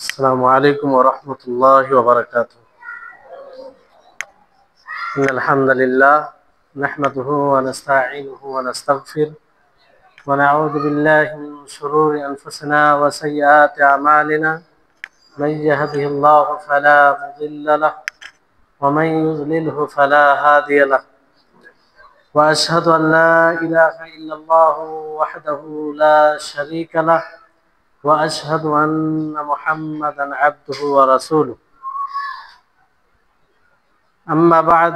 السلام عليكم ورحمة الله وبركاته. إن الحمد لله نحمده ونستعينه ونستغفره ونعوذ بالله من شرور أنفسنا وسيئات أعمالنا. من يهده الله فلا مضل له ومن يضلله فلا هادي له. وأشهد أن لا إله إلا الله وحده لا شريك له وأشهد أن محمدا عبده ورسوله. أما بعد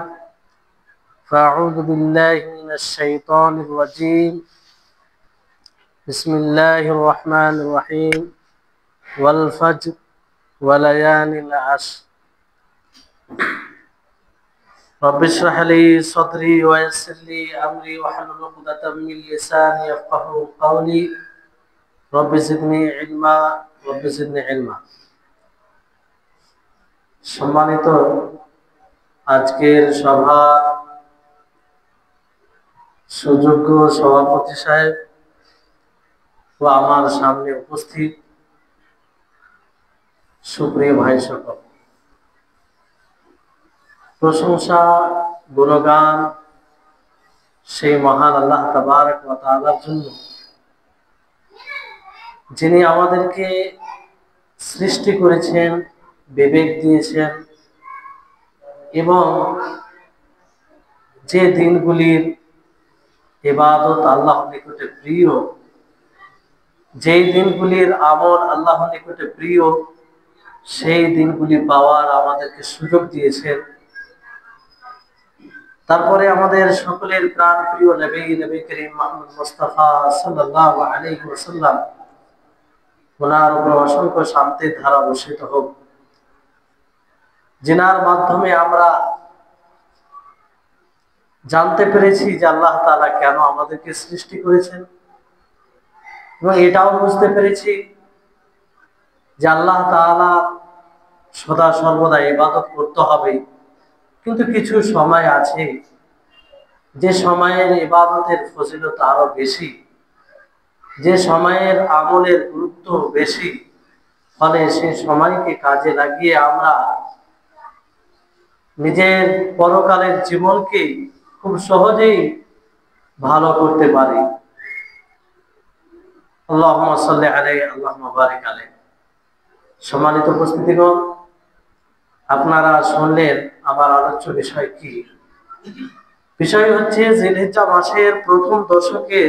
فأعوذ بالله من الشيطان الرجيم. بسم الله الرحمن الرحيم. والفجر وليال العشر. رب اشرح لي صدري ويسر لي أمري واحلل عقدة من لساني يفقهوا قولي. رب زدني علما رب زدني علما. সম্মানিত আজকের সভার সুযোগ্য সভাপতি সাহেব ও আমার সামনে উপস্থিত সুপ্রিয় ভাই সকল, প্রশংসা গুণগান সেই মহান আল্লাহ তাবারক ওয়া তাআলার জন্য, যিনি আমাদেরকে সৃষ্টি করেছেন, বিবেক দিয়েছেন এবং যে দিনগুলির ইবাদত আল্লাহর নিকটে প্রিয়, যেই দিনগুলির আমল আল্লাহর নিকটে প্রিয়, সেই দিনগুলি পাওয়ার আমাদেরকে সুযোগ দিয়েছেন। তারপরে আমাদের সকলের প্রাণ প্রিয় নবী করিম মুহাম্মদ মুস্তাফা সাল্লাল্লাহু আলাইহি ওয়াসাল্লাম, ওনার উপর অসংখ্য শান্তির ধারা বর্ষিত হোক, যিনার মাধ্যমে আমরা জানতে পেরেছি যে আল্লাহ তাআলা কেন আমাদেরকে সৃষ্টি করেছেন, এবং এটাও বুঝতে পেরেছি যে আল্লাহ তাআলা সদা সর্বদা ইবাদত করতে হবে, কিন্তু কিছু সময় আছে যে সময়ের ইবাদতের ফজিলত আরো বেশি, যে সময়ের আমলের গুরুত্ব বেশি। ফলে সেই সময়কে কাজে লাগিয়ে আমরা নিজের পরকালের জীবনকে খুব সহজেই ভালো করতে পারি। আল্লাহুম্মা সাল্লি আলাইহি আল্লাহুম্মা বারিক আলাইহি। সম্মানিত উপস্থিতিগণ, আপনারা শুনলেন আমার আলোচ্য বিষয় কি। বিষয় হচ্ছে জিলহিজ্জা মাসের প্রথম দশকে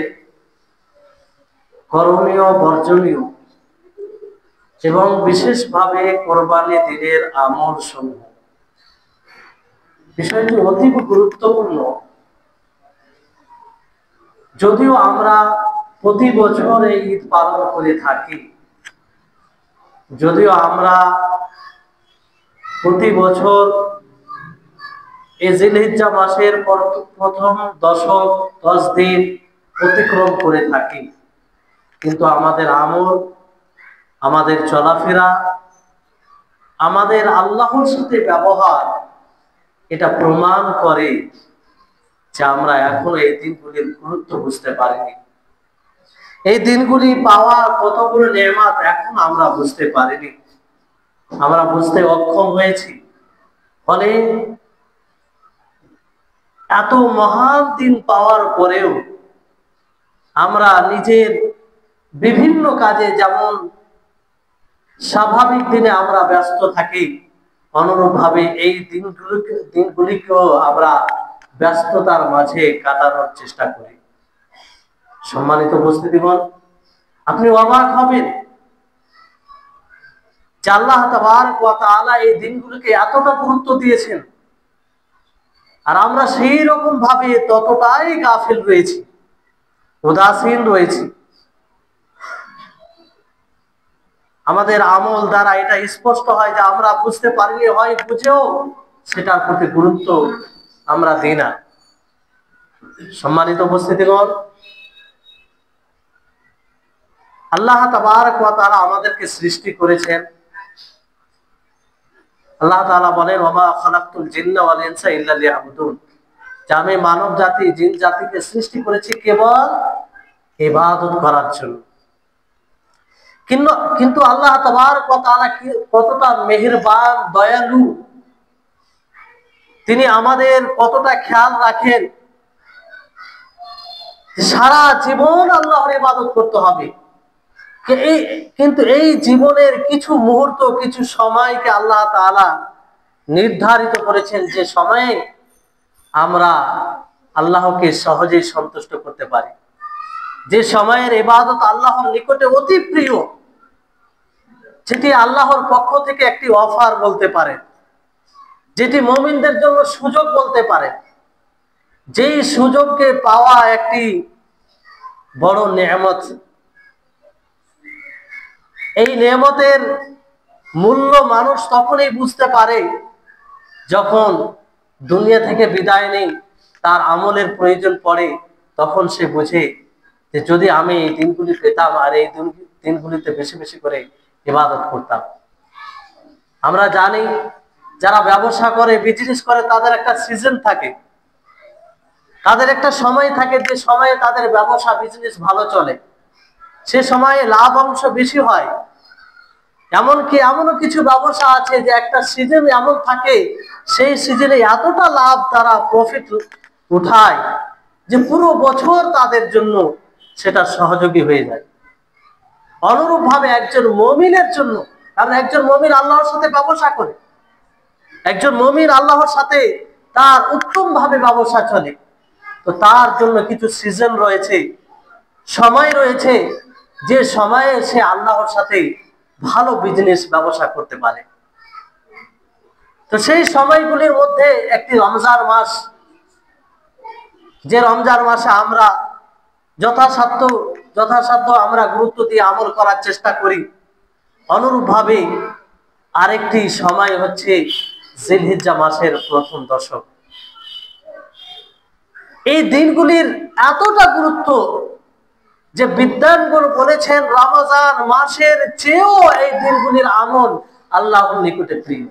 করণীয়, বর্জনীয় এবং বিশেষভাবে কোরবানি দিনের আমল সমূহ। বিষয়টি অতীব গুরুত্বপূর্ণ। যদিও আমরা প্রতি বছর এই ঈদ পালন করে থাকি, যদিও আমরা প্রতি বছর এই জিলহিজ্জা মাসের প্রথম দশক 10 দিন অতিক্রম করে থাকি, কিন্তু আমাদের আমল, আমাদের চলাফেরা, আমাদের আল্লাহর সাথে ব্যবহার এটা প্রমাণ করে যে আমরা এখনো এই দিনগুলির গুরুত্ব বুঝতে পারিনি। এই দিনগুলি পাওয়া কত বড় নেয়ামত এখন আমরা বুঝতে পারিনি, আমরা বুঝতে অক্ষম হয়েছি। ফলে এত মহান দিন পাওয়ার পরেও আমরা নিজের বিভিন্ন কাজে, যেমন স্বাভাবিক দিনে আমরা ব্যস্ত থাকি, অনুরূপভাবে এই দিনগুলিকেও আমরা ব্যস্ততার মাঝে কাটানোর চেষ্টা করি। সম্মানিত উপস্থিতিগণ, আপনি অবাক হবেন যে আল্লাহ তাবারক ওয়া তাআলা এই দিনগুলোকে এতটা গুরুত্ব দিয়েছেন, আর আমরা সেই রকম ভাবে ততটাই গাফিল রয়েছি, উদাসীন রয়েছি। আমাদের আমল দ্বারা এটা স্পষ্ট হয় যে আমরা বুঝতে পারিনি, হয় বুঝেও সেটার প্রতি গুরুত্ব আমরা দিই না। সম্মানিত উপস্থিতিগণ, আল্লাহ তাবারক ওয়া তাআলা আমাদেরকে সৃষ্টি করেছেন। আল্লাহ তাআলা বলেন, ওয়া মা খালাকতুল জিন্না ওয়াল ইনসা ইল্লা লিয়াবুদুন, যে আমি মানব জাতি, জিন জাতিকে সৃষ্টি করেছি কেবল ইবাদত করার জন্য। কিন্তু কিন্তু আল্লাহ তাবারক ওয়া তাআলা কতটা মেহেরবান, দয়ালু, তিনি আমাদের কতটা খেয়াল রাখেন। সারা জীবন আল্লাহর ইবাদত করতে হবে, কিন্তু এই জীবনের কিছু মুহূর্ত, কিছু সময়কে আল্লাহ তাআলা নির্ধারিত করেছেন যে সময়ে আমরা আল্লাহকে সহজেই সন্তুষ্ট করতে পারি, যে সময়ের ইবাদত আল্লাহর নিকটে অতি প্রিয়, যেটি আল্লাহর পক্ষ থেকে একটি অফার বলতে পারেন, যেটি মুমিনদের জন্য সুযোগ বলতে পারেন, যেই সুযোগকে পাওয়া একটি বড় নেয়ামত। এই নেয়ামতের মূল্য মানুষ তখনই বুঝতে পারে যখন দুনিয়া থেকে বিদায় নেই, তার আমলের প্রয়োজন পড়ে, তখন সে বোঝে যে যদি আমি এই দিনগুলি পেতাম আর এই দিনগুলিতে বেশি বেশি করে ইবাদত করতাম। আমরা জানি যারা ব্যবসা করে, বিজনেস করে, তাদের একটা সিজন থাকে, তাদের একটা সময় থাকে যে সময়ে তাদের ব্যবসা বিজনেস ভালো চলে, সে সময়ে লাভ অংশ বেশি হয়। এমনকি এমনও কিছু ব্যবসা আছে যে একটা সিজন এমন থাকে, সেই সিজনে এতটা লাভ, তারা প্রফিট উঠায় যে পুরো বছর তাদের জন্য সেটা সহযোগী হয়ে যায়। অনুরূপ ভাবে একজন মুমিনের জন্য, কারণ একজন মুমিন আল্লাহর সাথে ব্যবসা করে, একজন মুমিন আল্লাহর সাথে তার উত্তম ভাবে ব্যবসা চলে, তো তার জন্য কিছু সিজন রয়েছে, সময় রয়েছে, যে সময়ে সে আল্লাহর সাথে ভালো বিজনেস ব্যবসা করতে পারে। তো সেই সময়গুলির মধ্যে একটি রমজান মাস, যে রমজান মাসে আমরা যথাসাধ্য আমরা গুরুত্ব দিয়ে আমল করার চেষ্টা করি। অনুরূপ ভাবে আরেকটি সময় হচ্ছে জিলহিজ্জা মাসের প্রথম দশক। এই দিনগুলির এতটা গুরুত্ব যে বিদ্বানগণ বলেছেন রমজান মাসের চেয়েও এই দিনগুলির আমল আল্লাহর নিকটে প্রিয়,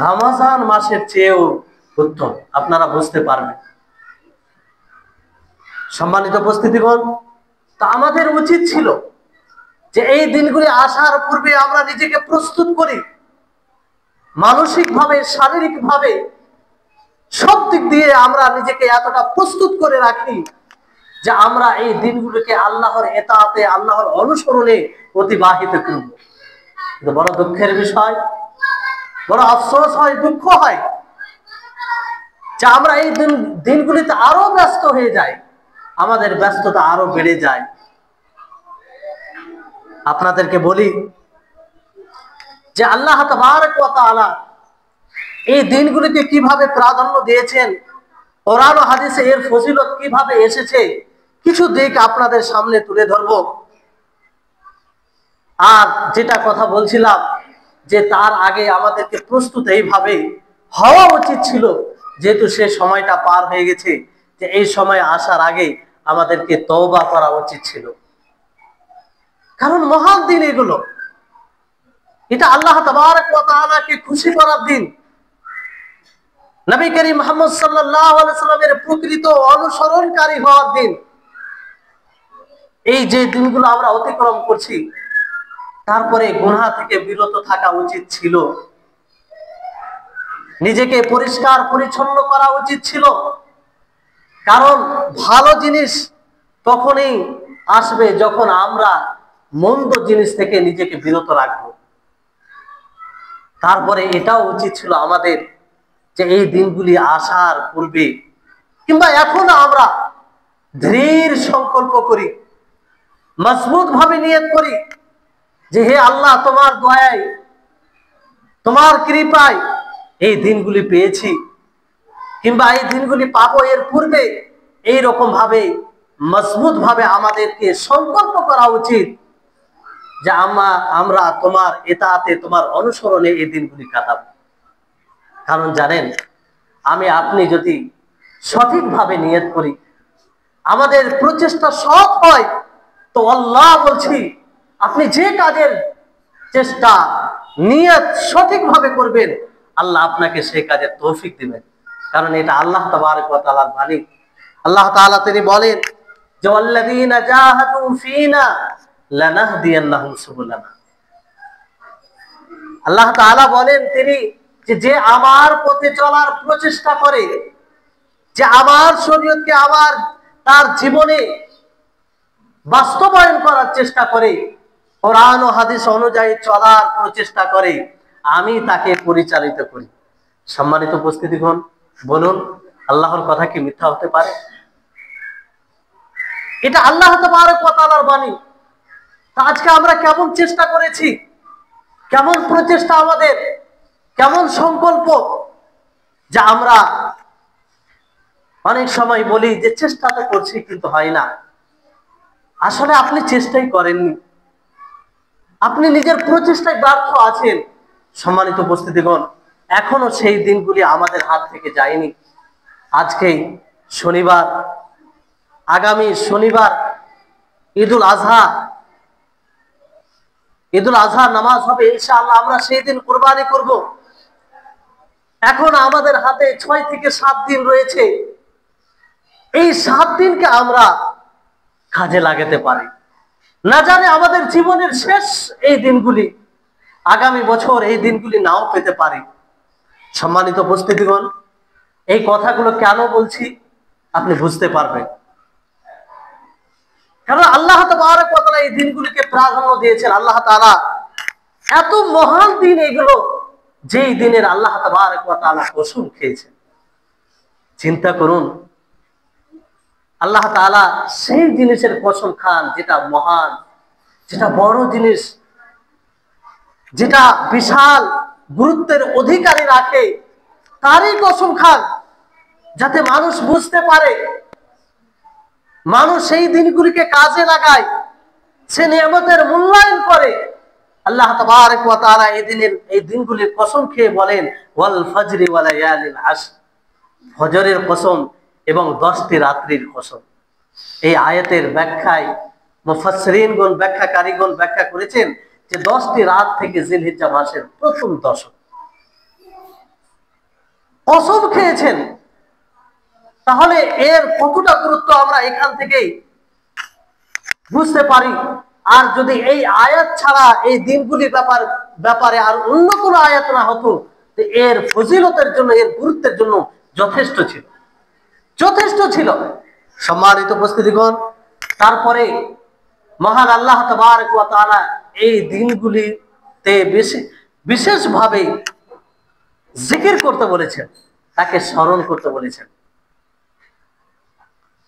রমজান মাসের চেয়েও উত্তম। আপনারা বুঝতে পারবেন। সম্মানিত উপস্থিতিগণ, তা আমাদের উচিত ছিল যে এই দিনগুলি আসার পূর্বে আমরা নিজেকে প্রস্তুত করি, মানসিক ভাবে, শারীরিক ভাবে, সব দিক দিয়ে আমরা নিজেকে এতটা প্রস্তুত করে রাখি যে আমরা এই দিনগুলোকে আল্লাহর এতাআতে, আল্লাহর অনুসরণে অতিবাহিত করব। কিন্তু বড় দুঃখের বিষয়, বড় আফসোস হয়, দুঃখ হয় যে আমরা এই দিনগুলিতে আরো ব্যস্ত হয়ে যাই, আমাদের ব্যস্ততা আরো বেড়ে যায়। আপনাদেরকে বলি যে আল্লাহ তাবারক ওয়া তাআলা এই দিনগুলিকে কিভাবে প্রাধান্য দিয়েছেন, কোরআন ও হাদিসে এর ফজিলত কিভাবে এসেছে, কিছু দিক আপনাদের সামনে তুলে ধরব। আর যেটা কথা বলছিলাম যে তার আগে আমাদেরকে প্রস্তুত এইভাবে হওয়া উচিত ছিল, যেহেতু সে সময়টা পার হয়ে গেছে, যে এই সময় আসার আগে আমাদেরকে তওবা করা উচিত ছিল। কারণ মহান দিন এগুলো, এটা আল্লাহ তাবারক ওয়া তাআলাকে খুশি করার দিন, নবী করিম মুহাম্মদ সাল্লাল্লাহু আলাইহি সাল্লামের প্রকৃত অনুসরণকারী হওয়ার দিন। এই যে দিনগুলো আমরা অতিক্রম করছি, তারপরে গুনাহ থেকে বিরত থাকা উচিত ছিল, নিজেকে পরিষ্কার পরিচ্ছন্ন করা উচিত ছিল। কারণ ভালো জিনিস তখনই আসবে যখন আমরা মন্দ জিনিস থেকে নিজেকে বিরত রাখবো। তারপরে এটাও উচিত ছিল আমাদের যে এই দিনগুলি আসার পূর্বে কিংবা এখন আমরা দৃঢ় সংকল্প করি, মজবুত ভাবে নিয়ত করি যে হে আল্লাহ, তোমার দয়ায়, তোমার কৃপায় এই দিনগুলি পেয়েছি, কিংবা এই দিনগুলি পাবো। এর পূর্বে এইরকম ভাবে মজবুত ভাবে আমাদেরকে সংকল্প করা উচিত যে আমরা তোমার এতাআতে, তোমার অনুসরণে এই দিনগুলি কাটাবো। কারণ জানেন, আপনি যদি সঠিকভাবে নিয়ত করি, আমাদের প্রচেষ্টা সৎ হয়, তো আল্লাহ বলছি আপনি যে কাজের চেষ্টা, নিয়ত সঠিকভাবে করবেন, আল্লাহ আপনাকে সেই কাজের তৌফিক দিবেন। কারণ এটা আল্লাহ তাবারক ওয়া তাআলার বাণী। আল্লাহ তাআলা তিনি বলেন যে ওয়াল্লাযীনা জাহাদু ফীনা লানাহদিয়ান্নাহুম সুবুলানা। আল্লাহ তাআলা বলেন তিনি যে আমার পথে চলার প্রচেষ্টা করে, যে আমার শরীয়তকে আমার তার জীবনে বাস্তবায়ন করার চেষ্টা করে, কোরআন ও হাদিস অনুযায়ী চলার প্রচেষ্টা করে, আমি তাকে পরিচালিত করি। সম্মানিত উপস্থিতিগণ, বলুন আল্লাহর কথা কি মিথ্যা হতে পারে? এটা আল্লাহ তাবারক ওয়া তাআলার বাণী। তা আজকে আমরা কেমন চেষ্টা করেছি, কেমন প্রচেষ্টা আমাদের, কেমন সংকল্প, যা আমরা অনেক সময় বলি যে চেষ্টা তো করছি কিন্তু হয় না। আসলে আপনি চেষ্টাই করেননি, আপনি নিজের প্রচেষ্টায় ব্যর্থ আছেন। সম্মানিত উপস্থিতিগণ, এখনো সেই দিনগুলি আমাদের হাত থেকে যায়নি। আজকেই শনিবার, আগামী শনিবার ঈদুল আজহা, ঈদুল আজহা নামাজ হবে ইনশাআল্লাহ। আমরা সেই দিন কুরবানি করব। এখন আমাদের হাতে 6 থেকে 7 দিন রয়েছে। এই 7 দিনকে আমরা কাজে লাগাতে পারি। না জানে আমাদের জীবনের শেষ এই দিনগুলি, আগামী বছর এই দিনগুলি নাও পেতে পারি। সম্মানিত উপস্থিতিগণ, এই কথাগুলো কেন বলছি আপনি বুঝতে পারবেন। কারণ আল্লাহ তাবারক ওয়া তাআলা এই দিনগুলিকে প্রাধান্য দিয়েছেন। আল্লাহ তাআলা এত মহান দিন এগুলো, যেই দিনের আল্লাহ তাবারক ওয়া তাআলা কসম খেয়েছেন। চিন্তা করুন, আল্লাহ তাআলা সেই জিনিসের কসম খান যেটা মহান, যেটা বড় জিনিস, যেটা বিশাল গুরুত্বের অধিকারী রাখে, তারই কসম খান, যাতে মানুষ বুঝতে পারে, মানুষ সেই দিনগুলিকে কাজে লাগায়, সে নিয়ামতের মূল্যায়ন করে। আল্লাহ তাবারক ওয়া তাআলা এই দিনগুলির কসম খেয়ে বলেন, ওয়াল ফজরি ওয়া লায়ালিল আশর, ফজরের কসম এবং 10টি রাত্রির কসম। এই আয়াতের ব্যাখ্যায় মুফাসসিরিনগণ, ব্যাখ্যাকারীগণ ব্যাখ্যা করেছেন যে 10টি রাত থেকে জিলহিজ্জা মাসের প্রথম দশক কসম খেয়েছেন। তাহলে এর কতটা গুরুত্ব আমরা এখান থেকেই বুঝতে পারি। আর যদি এই আয়াত ছাড়া এই দিনগুলি ব্যাপারে আর অন্য কোনো আয়াত না হতো, এর ফজিলতের জন্য, এর গুরুত্বের জন্য যথেষ্ট ছিল, যথেষ্ট ছিল। সম্মানিত উপস্থিতিগণ, তারপরে মহান আল্লাহ তাবারক ওয়া তাআলা এই দিনগুলিতে বিশেষভাবে জিকির করতে বলেছেন, তাকে স্মরণ করতে বলেছেন।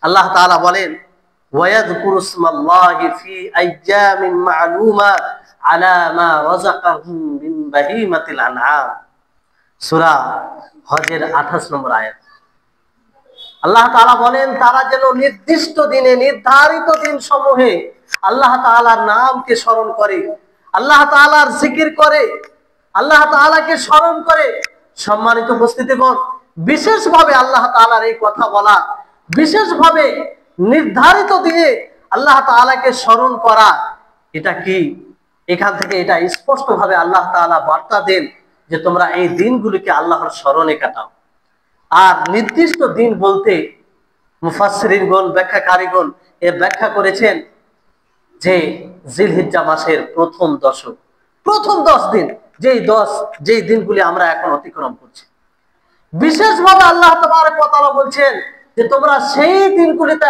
আল্লাহ তাআলা বলেন, ওয়ায়াযকুরু ইসমাল্লাহি ফি আইয়ামিন মা'লুমাত আলা মা রাযাকাহুম মিন বাহিমাতিল আনআম। সূরা হজের 28 নম্বর আয়াত। আল্লাহ তাআলা বলেন, তারা যেন নির্দিষ্ট দিনে, নির্ধারিত দিন সমূহে আল্লাহ তাআলার নামকে স্মরণ করে, আল্লাহ তাআলার জিকির করে, আল্লাহ তাআলাকে স্মরণ করে। সম্মানিত উপস্থিতিগণ, বিশেষভাবে আল্লাহ তাআলার এই কথা বলা, বিশেষভাবে নির্ধারিত দিনে আল্লাহ তাআলাকে স্মরণ করা, এটা কি? এখান থেকে এটা স্পষ্টভাবে আল্লাহ তাআলা বার্তা দেন যে তোমরা এই দিনগুলিকে আল্লাহর স্মরণে কাটাও। আর নির্দিষ্ট দিন বলতে মুফাসসিরিনগণ, ব্যাখ্যাকারীগণ এর ব্যাখ্যা করেছেন যে জিলহিজ্জা মাসের প্রথম দশক, প্রথম 10 দিন, যেই দিনগুলি আমরা এখন অতিক্রম করছি। বিশেষভাবে আল্লাহ তাবারক ওয়া তাআলা বলছেন যে তোমরা সেই দিনগুলিতে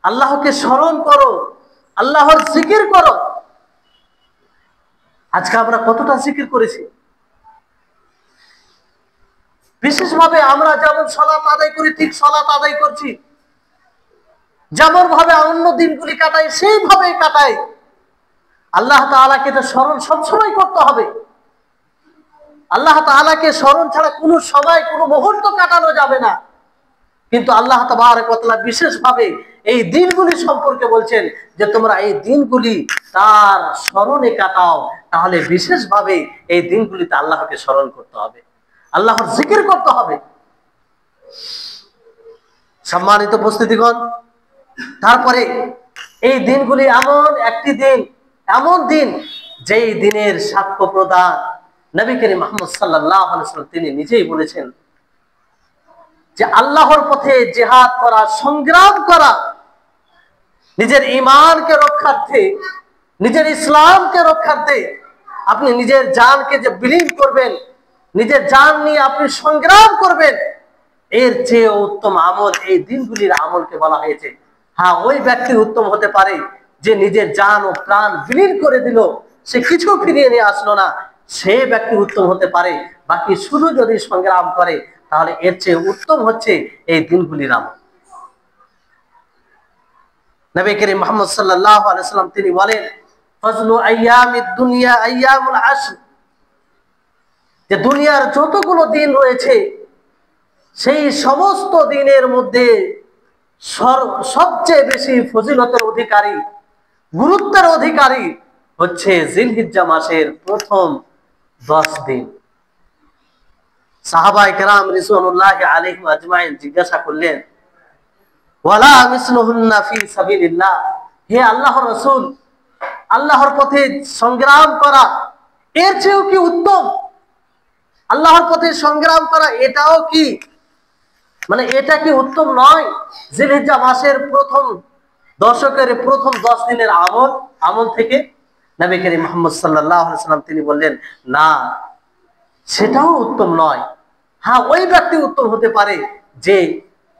আল্লাহকে স্মরণ করো, আল্লাহর জিকির করো। আজকে আমরা কতটা জিকির করেছি? বিশেষভাবে আমরা যেমন সালাত আদায় করি, ঠিক সালাত আদায় করছি, যেমন ভাবে অন্য দিনগুলি কাটাই সেইভাবেই কাটাই। আল্লাহ তাআলাকে তো স্মরণ সবসময় করতে হবে। আল্লাহ তাআলাকে স্মরণ ছাড়া কোনো সময়, কোনো মুহূর্ত কাটানো যাবে না। কিন্তু আল্লাহ তাবারক ওয়া তাআলা বিশেষভাবে এই দিনগুলি সম্পর্কে বলছেন যে তোমরা এই দিনগুলি তার স্মরণে কাটাও। তাহলে বিশেষভাবে এই দিনগুলিতে আল্লাহকে স্মরণ করতে হবে, আল্লাহর জিকির করতে হবে। সম্মানিত উপস্থিতিগণ, তারপরে এই দিনগুলি এমন একটি দিন, এমন দিন যেই দিনের সাক্ষ্য প্রদান নবী করিম মুহাম্মদ সাল্লাল্লাহু আলাইহি ওয়াসাল্লাম তিনি নিজেই বলেছেন যে আল্লাহর পথে জিহাদ করা, সংগ্রাম করা, নিজের ঈমানকে রক্ষার্থে, নিজের ইসলামকে রক্ষার্থে আপনি নিজের জানকে যে বিলীন করবেন, নিজের জান নিয়ে আপনি সংগ্রাম করবেন, এর চেয়ে উত্তম আমল এই দিনগুলির আমলকে বলা হয়েছে। হ্যাঁ, ওই ব্যক্তি উত্তম হতে পারে যে নিজের জান ও প্রাণ বিলীন করে দিল, সে কিছু ফিরিয়ে নিয়ে আসলো না, সে ব্যক্তি উত্তম হতে পারে। বাকি শুধু যদি সংগ্রাম করে, তাহলে এর চেয়ে উত্তম হচ্ছে এই দিনগুলির আমল। নবী করিম মুহাম্মদ সাল্লাল্লাহু আলাইহি ওয়াসাল্লাম তিনি বলেন, ফজলু আইয়ামিদ দুনিয়া আইয়ামুল আশর, যে দুনিয়ার যতগুলো দিন রয়েছে সেই সমস্ত দিনের মধ্যে সবচেয়ে বেশি ফজিলতের অধিকারী, গুরুত্বের অধিকারী হচ্ছে জিলহিজ্জা মাসের প্রথম 10 দিন। সাহাবায়ে কেরাম রিজওয়ানুল্লাহি আলাইহিম আজমাইন জিজ্ঞাসা করলেন, ওয়ালা মিসলুহুন্না ফি সাবিলিল্লাহ, হে আল্লাহর রাসূল, আল্লাহর পথে সংগ্রাম করা এর চেয়েও কি উত্তম? আল্লাহর পথে সংগ্রাম করা এটাও কি, মানে এটা কি উত্তম নয় জিলহিজ্জা মাসের প্রথম দশকের প্রথম 10 দিনের আমল থেকে? নবী করিম মুহাম্মদ সাল্লাল্লাহু আলাইহি ওয়াসাল্লাম তিনি বললেন, না, সেটাও উত্তম নয়। হ্যাঁ, ওই ব্যক্তি উত্তম হতে পারে যে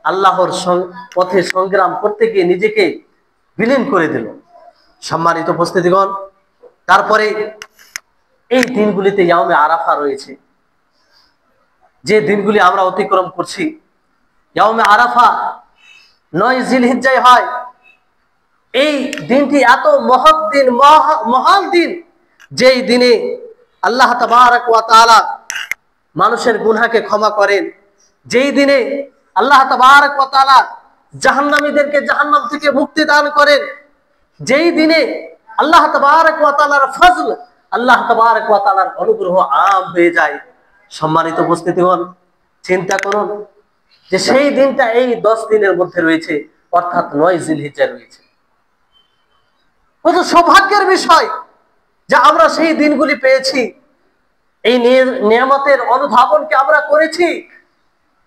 আল্লাহর পথে সংগ্রাম করতে গিয়ে নিজেকে বিলীন করে দিল। সম্মানিত উপস্থিতিগণ, তারপরে এই দিনগুলিতে ইয়াউমে আরাফা রয়েছে, যে দিনগুলি আমরা অতিক্রম করছি। ইয়াউমে আরাফা 9 জিলহিজ্জায় হয়। এই দিনটি এত মহৎ দিন, মহান দিন, যেই দিনে আল্লাহ তাবারক ওয়া তাআলা মানুষের গুনাহকে ক্ষমা করেন, যেই দিনে আল্লাহ তাবারক ওয়া তাআলা জাহান্নামীদেরকে জাহান্নাম থেকে মুক্তি দান করেন, যেই দিনে আল্লাহ তাবারক ওয়া তাআলার ফজল, আল্লাহ তাবারক ওয়া তাআলার অনুগ্রহ আম হয়ে যায়। সম্মানিত উপস্থিতিগণ, চিন্তা করুন যে সেই দিনটা এই 10 দিনের মধ্যে রয়েছে, অর্থাৎ 9 জিলহিজ্জা রয়েছে। কত সৌভাগ্যের বিষয় যে আমরা সেই দিনগুলি পেয়েছি, এই নিয়ামতের অনুধাবনকে আমরা করেছি,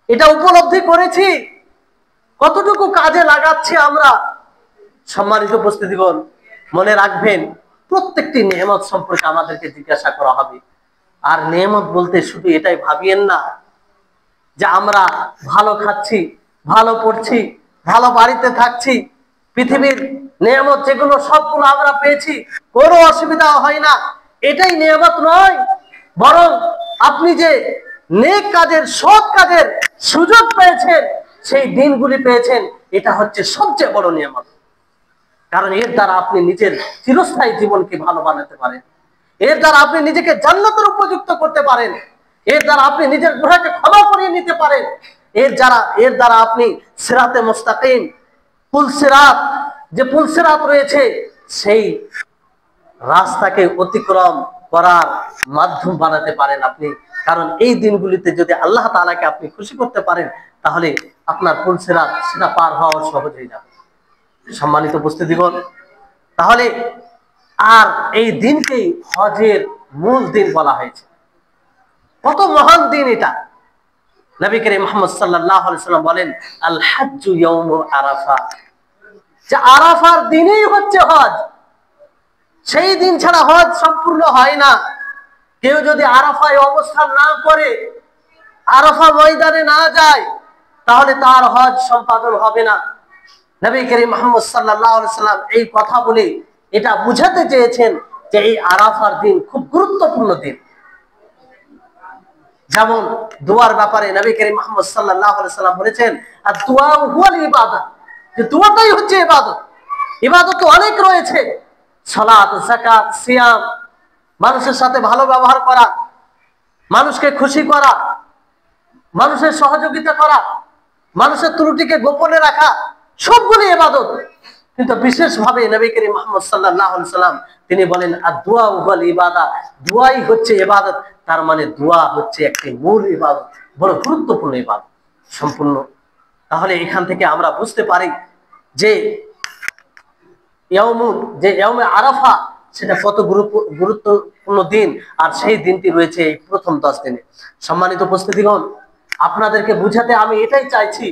এটা উপলব্ধি করেছি, কতটুকু কাজে লাগাচ্ছি আমরা। সম্মানিত উপস্থিতিগণ, মনে রাখবেন, প্রত্যেকটি নিয়ামত সম্পর্কে আমাদেরকে জিজ্ঞাসা করা হবে। আর নিয়ামত বলতে শুধু এটাই ভাবিয়েন না যে আমরা ভালো খাচ্ছি, ভালো পড়ছি, ভালো বাড়িতে থাকছি, পৃথিবীর নিয়ামত যেগুলো সবগুলো আমরা পেয়েছি, কোনো অসুবিধা হয় না, এটাই নিয়ামত নয়। বরং আপনি যে নেক কাজের, সৎ কাজের সুযোগ পেয়েছেন, সেই দিনগুলি পেয়েছেন, এটা হচ্ছে সবচেয়ে বড় নিয়ামত। কারণ এর দ্বারা আপনি নিজের চিরস্থায়ী জীবনকে ভালো বানাতে পারেন, এর দ্বারা আপনি নিজেকে জান্নাতের উপযুক্ত করতে পারেন, এর দ্বারা আপনি নিজের গুনাহকে ক্ষমা করিয়ে নিতে পারেন, এর দ্বারা আপনি সিরাতে মুস্তাকিম, পুলসিরাত, যে পুলসিরাত রয়েছে, সেই রাস্তাকে অতিক্রম করার মাধ্যম বানাতে পারেন আপনি। কারণ এই দিনগুলিতে যদি আল্লাহ তাআলাকে আপনি খুশি করতে পারেন, তাহলে আপনার পুলসিরাত সেটা পার হওয়া সহজ হয়ে যাবে। সম্মানিত উপস্থিতিগণ, তাহলে আর এই দিনকেই হজের মূল দিন বলা হয়েছে। কত মহান দিন এটা! নবী করিম মুহাম্মদ সাল্লাল্লাহু আলাইহি ওয়াসাল্লাম বলেন, আল হাজ্জু ইয়াউমু আরাফা, যে আরাফার দিনই হচ্ছে হজ। সেই দিন ছাড়া হজ সম্পূর্ণ হয় না। কেউ যদি আরাফায় অবস্থান না করে, আরাফা ময়দানে না যায়, তাহলে তার হজ সম্পাদন হবে না। নবী করিম মুহাম্মদ সাল্লাল্লাহু আলাইহি ওয়াসাল্লাম এই কথা বলে এটা বুঝাতে চেয়েছেন যে এই আরাফার দিন খুব গুরুত্বপূর্ণ দিন। যেমন দোয়ার ব্যাপারে নবী করিম মুহাম্মদ সাল্লাল্লাহু আলাইহি ওয়াসাল্লাম বলেছেন, আর দোয়া হুয়াল ইবাদত, যে দোয়াটাই হচ্ছে ইবাদত। ইবাদত তো অনেক রয়েছে, সালাত, যাকাত, সিয়াম, মানুষের সাথে ভালো ব্যবহার করা, মানুষকে খুশি করা, মানুষের সহযোগিতা করা, মানুষের ত্রুটিকে গোপনে রাখা, সবগুলি ইবাদত। কিন্তু বিশেষভাবে নবী করিম মুহাম্মদ সাল্লাল্লাহু আলাইহি ওয়াসাল্লাম তিনি বলেন, আদ-দুআ হুয়াল ইবাদা, দোয়াই হচ্ছে ইবাদত। তার মানে দোয়া হচ্ছে একটি মূল ইবাদত, বড় গুরুত্বপূর্ণ ইবাদত সম্পূর্ণ। তাহলে এখান থেকে আমরা বুঝতে পারি যে ইয়াউমে আরাফা সেটা কত গুরুত্বপূর্ণ দিন, আর সেই দিনটি রয়েছে এই প্রথম 10 দিনে। সম্মানিত উপস্থিতিগণ, আপনাদেরকে বুঝাতে আমি এটাই চাইছি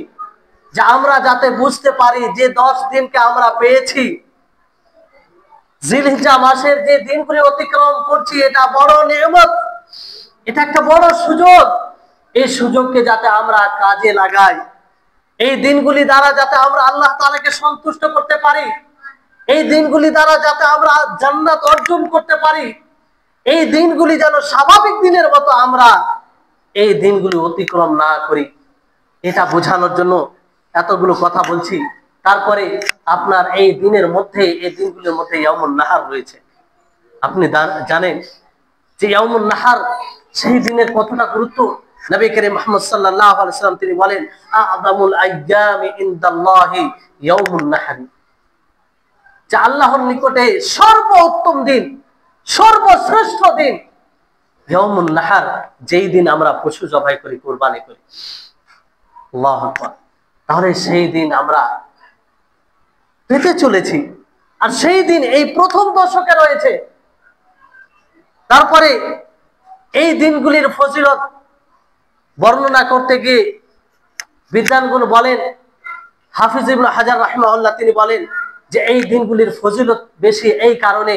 যে আমরা যাতে বুঝতে পারি যে 10 দিনকে আমরা পেয়েছি, জিলহিজ্জা মাসের যে দিনগুলি অতিক্রম করছি, এটা বড় নিয়ামত, এটা একটা বড় সুযোগ। এই সুযোগকে যাতে আমরা কাজে লাগাই, এই দিনগুলি দ্বারা যাতে আমরা আল্লাহ তাআলাকে সন্তুষ্ট করতে পারি, এই দিনগুলি দ্বারা যাতে আমরা জান্নাত অর্জন করতে পারি, এই দিনগুলি যেন স্বাভাবিক দিনের মতো আমরা এই দিনগুলি অতিক্রম না করি, এটা বোঝানোর জন্য এতগুলো কথা বলছি। তারপরে আপনার এই দিনের মধ্যে, এই দিনগুলোর মধ্যে ইয়াউমুন নাহার রয়েছে। আপনি জানেন যে ইয়াউমুন নাহার সেই দিনের কতটা গুরুত্ব। নবী করিম মুহাম্মদ সাল্লাল্লাহু আলাইহি ওয়াসাল্লাম তিনি বলেন, আ'যামুল আইয়ামি ইনদাল্লাহি ইয়াউমুন নাহার, যে আল্লাহর নিকটে সর্বোত্তম দিন, সর্বশ্রেষ্ঠ দিন ইয়াউমুন নাহার, যেই দিন আমরা পশু জবাই করি, কুরবানি করি। আল্লাহু আকবার। তাহলে সেই দিন আমরা পেতে চলেছি, আর সেই দিন এই প্রথম দশকে রয়েছে। তারপরে এই দিনগুলির ফজিলত বর্ণনা করতে গিয়ে বিদ্বানগণ বলেন, হাফিজ ইবনে হাজার রাহিমাহুল্লাহ তিনি বলেন যে এই দিনগুলির ফজিলত বেশি এই কারণে,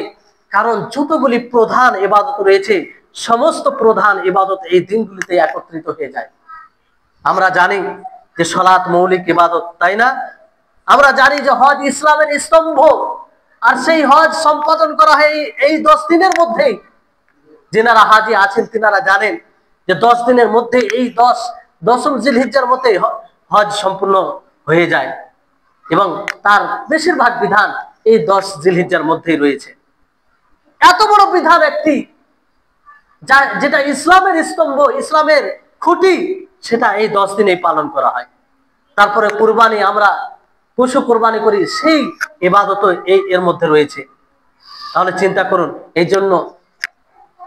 কারণ যতগুলি প্রধান ইবাদত রয়েছে সমস্ত প্রধান ইবাদত এই দিনগুলিতে একত্রিত হয়ে যায়। আমরা জানি যে সালাত মৌলিক ইবাদত, তাই না? আমরা জানি যে হজ ইসলামের স্তম্ভ, আর সেই হজ সম্পাদন করা হয় এই 10 দিনের মধ্যেই। যারা হাজি আছেন তিনারা জানেন যে 10 দিনের মধ্যে, এই 10ম জিলহিজ্জার মধ্যে হজ সম্পূর্ণ হয়ে যায়, এবং তার বেশিরভাগ বিধান এই 10 জিলহিজ্জার মধ্যেই রয়েছে। এত বড় বিধান একটি, যেটা ইসলামের স্তম্ভ, ইসলামের খুঁটি, সেটা এই 10 দিনেই পালন করা হয়। তারপরে কুরবানি, আমরা পশু কুরবানি করি, সেই ইবাদত এর মধ্যে রয়েছে। তাহলে চিন্তা করুন, এই জন্য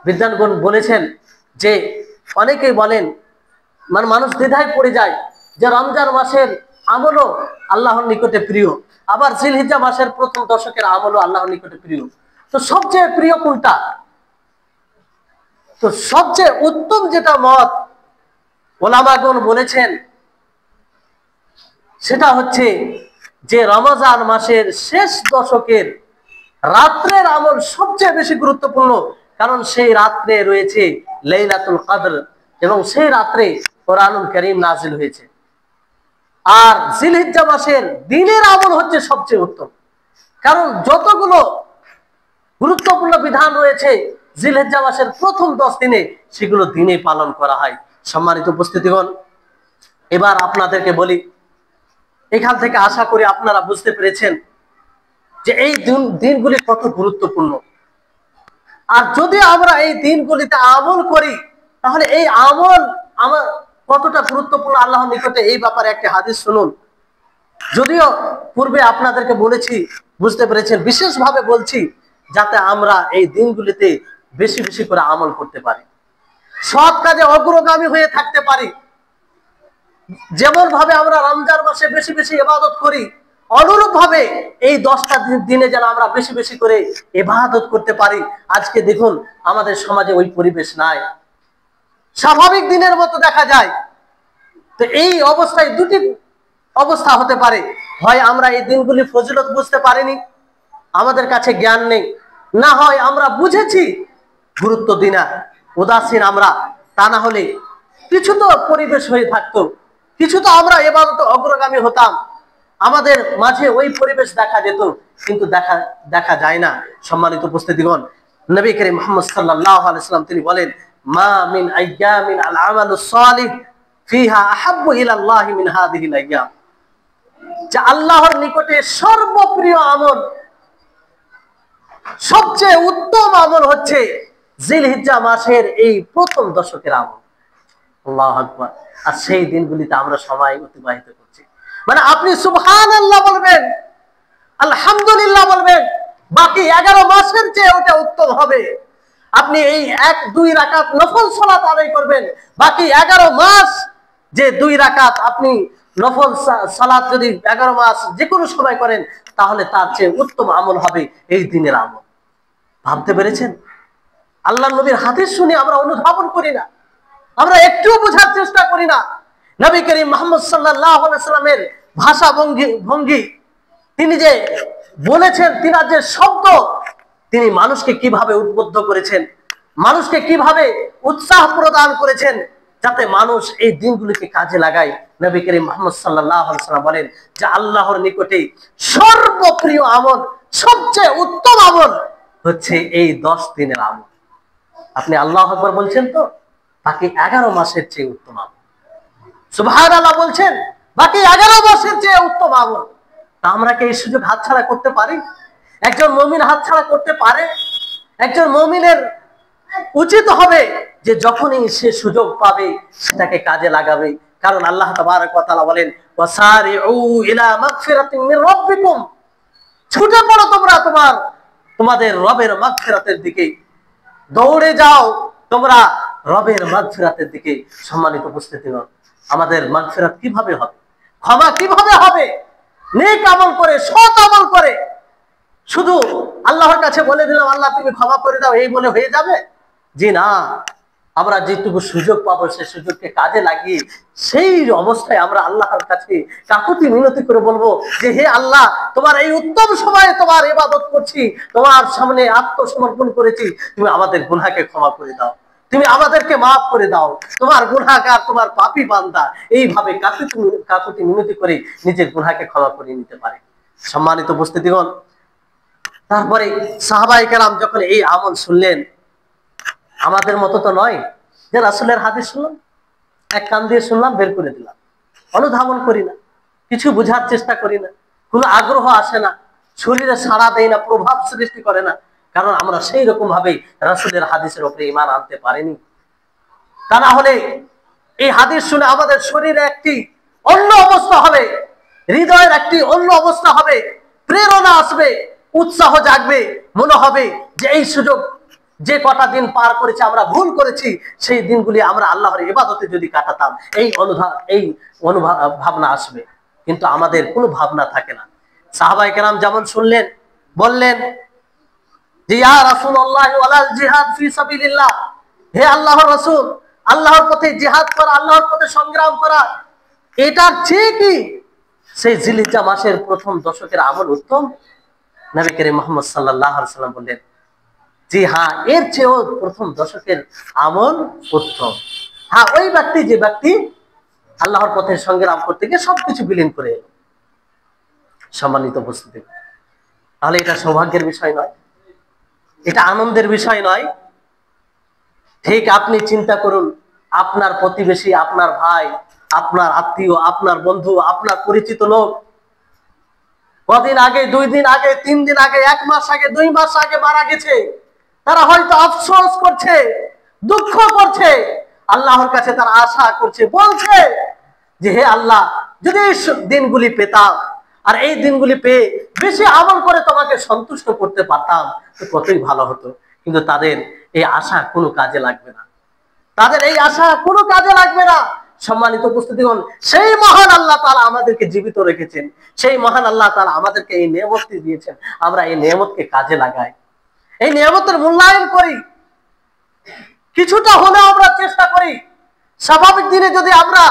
বিদ্বানগণ বলেছেন যে অনেকেই বলেন, মানুষ দ্বিধায় পড়ে যায় যে রমজান মাসের আমলও আল্লাহর নিকটে প্রিয়, আবার জিলহিজ্জা মাসের প্রথম দশকের আমলও আল্লাহর নিকটে প্রিয়। তো সবচেয়ে প্রিয় কোনটা? তো সবচেয়ে উত্তম যেটা মত ওলামাগণ বলেছেন সেটা হচ্ছে যে রমজান মাসের শেষ দশকের রাত্রের আমল সবচেয়ে বেশি গুরুত্বপূর্ণ, কারণ সেই রাত্রে রয়েছে লাইলাতুল কদর, এবং সেই রাত্রে কোরআনুল কারীম নাজিল হয়েছে। আর জিলহিজ্জা মাসের দিনের আমল হচ্ছে সবচেয়ে উত্তম, কারণ যতগুলো গুরুত্বপূর্ণ বিধান রয়েছে জিলহিজ্জা মাসের প্রথম 10 দিনে, সেগুলো দিনে পালন করা হয়। সম্মানিত উপস্থিতিগণ, এবার আপনাদেরকে বলি, এখান থেকে আশা করি আপনারা বুঝতে পেরেছেন যে এই দিনগুলি কত গুরুত্বপূর্ণ। আর যদি আমরা এই দিনগুলিতে আমল করি, তাহলে এই আমল আমার কতটা গুরুত্বপূর্ণ আল্লাহর নিকটে, এই ব্যাপারে একটা হাদিস শুনুন। যদিও পূর্বে আপনাদেরকে বলেছি, বুঝতে পেরেছেন, বিশেষভাবে বলছি যাতে আমরা এই দিনগুলিতে বেশি বেশি করে আমল করতে পারি, সৎ কাজে অগ্রগামী হয়ে থাকতে পারি। যেমন ভাবে আমরা রমজান মাসে বেশি বেশি ইবাদত করি, অনুরূপ ভাবে এই 10টা দিনে যেন আমরা বেশি বেশি করে ইবাদত করতে পারি। আজকে দেখুন আমাদের সমাজে ওই পরিবেশ নাই, স্বাভাবিক দিনের মতো দেখা যায়। তো এই অবস্থায় দুটি অবস্থা হতে পারে, হয় আমরা এই দিনগুলি ফজিলত বুঝতে পারিনি, আমাদের কাছে জ্ঞান নেই, না হয় আমরা বুঝেছি গুরুত্ব দিই না, উদাসীন আমরা। তা না হলে কিছু তো পরিবেশ হয়ে থাকতো, কিছু তো আমরা ইবাদতে অগ্রগামী হতাম, আমাদের মাঝে ওই পরিবেশ দেখা যেত, কিন্তু দেখা যায় না। সম্মানিত উপস্থিতিগণ, নবী করিম মুহাম্মদ সাল্লাল্লাহু আলাইহি ওয়াসাল্লাম তিনি বলেন, মা মিন আইয়ামিন আল আমালুস সালিহ ফিহা আহাব্বু ইলাল্লাহি মিন হাযিহিল আইয়াম, যে আল্লাহর নিকটে সর্বপ্রিয় আমল, সবচেয়ে উত্তম আমল হচ্ছে জিলহিজ্জা মাসের এই প্রথম দশকের আমল। আল্লাহু আকবার। আর সেই দিনগুলিতে আমরা সবাই অতিবাহিত করছি, মানে আপনি সুবহানাল্লাহ বলবেন, আলহামদুলিল্লাহ বলবেন, বাকি 11 মাসের চেয়ে ওটা উত্তম হবে। আপনি এই 1-2 রাকাত নফল সালাত আদায় করবেন, বাকি 11 মাস যে 2 রাকাত আপনি নফল সালাত যদি 11 মাস যে কোনো সময় করেন, তাহলে তার চেয়ে উত্তম আমল হবে এই দিনের আমল। ভাবতে পেরেছেন? আল্লাহর নবীর হাদিস শুনে আমরা অনুধাবন করি না, আমরা একটুও বোঝার চেষ্টা করি না। নবী করিম মুহাম্মদ সাল্লাল্লাহু আলাইহি ওয়াসাল্লামের ভাষা ভঙ্গি, তিনি যে বলেছেন, তিনার যে শব্দ, তিনি মানুষকে কিভাবে উদ্বুদ্ধ করেছেন, মানুষকে কিভাবে উৎসাহ প্রদান করেছেন, যাতে মানুষ এই দিনগুলিকে কাজে লাগায়। নবী করিম মুহাম্মদ সাল্লাল্লাহু আলাইহি ওয়াসাল্লাম বলেন যে আল্লাহর নিকটে সর্বপ্রিয় আমল, সবচেয়ে উত্তম আমল হচ্ছে এই 10 দিনের আমল। আপনি আল্লাহু আকবার বলছেন তো, বাকি 11 মাসের চেয়ে উত্তম আমল। সুবহানাল্লাহ বলছেন, বাকি 11 মাসের চেয়ে উত্তম আমল। তা আমরা কি এই সুযোগ হাতছাড়া করতে পারি? একজন মুমিন হাতছাড়া করতে পারে? একজন মুমিনের উচিত হবে যে যখনই সে সুযোগ পাবে সেটাকে কাজে লাগাবে। কারণ আল্লাহ তাবারক ওয়া তাআলা বলেন, ওয়াসারিউ ইলা মাগফিরাতিন মির রাব্বিকুম, ছুটে পড়ো তোমরা তোমাদের রবের মাগফিরাতের দিকে, দৌড়ে যাও তোমরা রবের মাগফিরাতের দিকে। সম্মানিত উপস্থিতিগণ, আমাদের মাগফিরাত কিভাবে হবে, ক্ষমা কিভাবে হবে? নেক আমল করে, সৎ আমল করে। শুধু আল্লাহর কাছে বলে দিলাম আল্লাহ তুমি ক্ষমা করে দাও, এই বলে হয়ে যাবে? জি না, আমরা যেটুকু সুযোগ পাবো সেই সুযোগকে কাজে লাগিয়ে সেই অবস্থায় আমরা আল্লাহর কাছে কাকুতি মিনতি করে বলবো যে হে আল্লাহ, তোমার এই উত্তম সময়ে তোমার ইবাদত করছি, তোমার সামনে আত্মসমর্পণ করেছি, তুমি আমাদের গুনাহকে ক্ষমা করে দাও, তুমি আমাদেরকে মাফ করে দাও, তোমার গুনাহগার, তোমার পাপী বান্দা। এইভাবে কাকুতি মিনতি করে নিজের গুনাহকে ক্ষমা করে নিতে পারে। সম্মানিত উপস্থিতিগণ, তারপরে সাহাবায়ে কেরাম যখন এই আমল শুনলেন, আমাদের মতো তো নয় যে রাসূলের হাদিস শুনলাম, এক কান দিয়ে শুনলাম, বের করে দিলাম, অনুধাবন করি না, কিছু বোঝার চেষ্টা করি না, কোনো আগ্রহ আসে না, শরীরে সাড়া দেয় না, প্রভাব সৃষ্টি করে না। কারণ আমরা সেই রকম ভাবে রাসূলের হাদিসের উপরে ঈমান আনতে পারিনি। তা না হলে এই হাদিস শুনে আমাদের শরীরে একটি অন্য অবস্থা হবে, হৃদয়ের একটি অন্য অবস্থা হবে, প্রেরণা আসবে, উৎসাহ জাগবে, মনে হবে যে এই সুযোগ, যে কটা দিন পার করেছি আমরা ভুল করেছি, সেই দিনগুলি আমরা আল্লাহর ইবাদতে যদি কাটাতাম, এই ভাবনা আসবে। কিন্তু আমাদের কোনো ভাবনা থাকে না। সাহাবায়ে কেরাম যেমন শুনলেন, বললেন যে ইয়া রাসূলুল্লাহ ওয়ালাল জিহাদ ফি সাবিলিল্লাহ, হে আল্লাহর রাসূল, আল্লাহর পথে জিহাদ করা, আল্লাহর পথে সংগ্রাম করা, এটা ঠিক কি সেই জিলহিজ্জা মাসের প্রথম দশকের আমল উত্তম? নবী করিম মুহাম্মদ সাল্লাল্লাহু আলাইহি ওয়াসাল্লাম বললেন, জি হ্যাঁ, এর চেয়েও প্রথম দশকের আমল উত্তম। হ্যাঁ, ওই ব্যক্তি, যে ব্যক্তি আল্লাহর পথে সংগ্রাম করতে গিয়ে সবকিছু বিলীন করে এলো। সম্মানিত উপস্থিতি, তাহলে এটা সৌভাগ্যের বিষয় নয়, এটা আনন্দের বিষয় নয়? ঠিক আপনি চিন্তা করুন, আপনার প্রতিবেশী, আপনার ভাই, আপনার আত্মীয়, আপনার বন্ধু, আপনার পরিচিত লোক কদিন আগে, 2 দিন আগে, 3 দিন আগে, 1 মাস আগে, 2 মাস আগে মারা গেছে। তারা হয়তো আফসোস করছে, দুঃখ করছে, আল্লাহর কাছে তারা আশা করছে, বলছে যে হে আল্লাহ, যদি এই দিনগুলি পেতাম, আর এই দিনগুলি পেয়ে বেশি আমল করে তোমাকে সন্তুষ্ট করতে পারতাম তো কতই ভালো হতো। কিন্তু তাদের এই আশা কোনো কাজে লাগবে না, তাদের এই আশা কোনো কাজে লাগবে না। সম্মানিত উপস্থিতিগণ, সেই মহান আল্লাহ তাআলা আমাদেরকে জীবিত রেখেছেন, সেই মহান আল্লাহ তাআলা আমাদেরকে এই নিয়ামতটি দিয়েছেন। আমরা এই নিয়ামতকে কাজে লাগাই, এই নিয়ামতের মূল্যায়ন করি, কিছুটা হলেও আমরা চেষ্টা করি। স্বাভাবিক দিনে যদি আমরা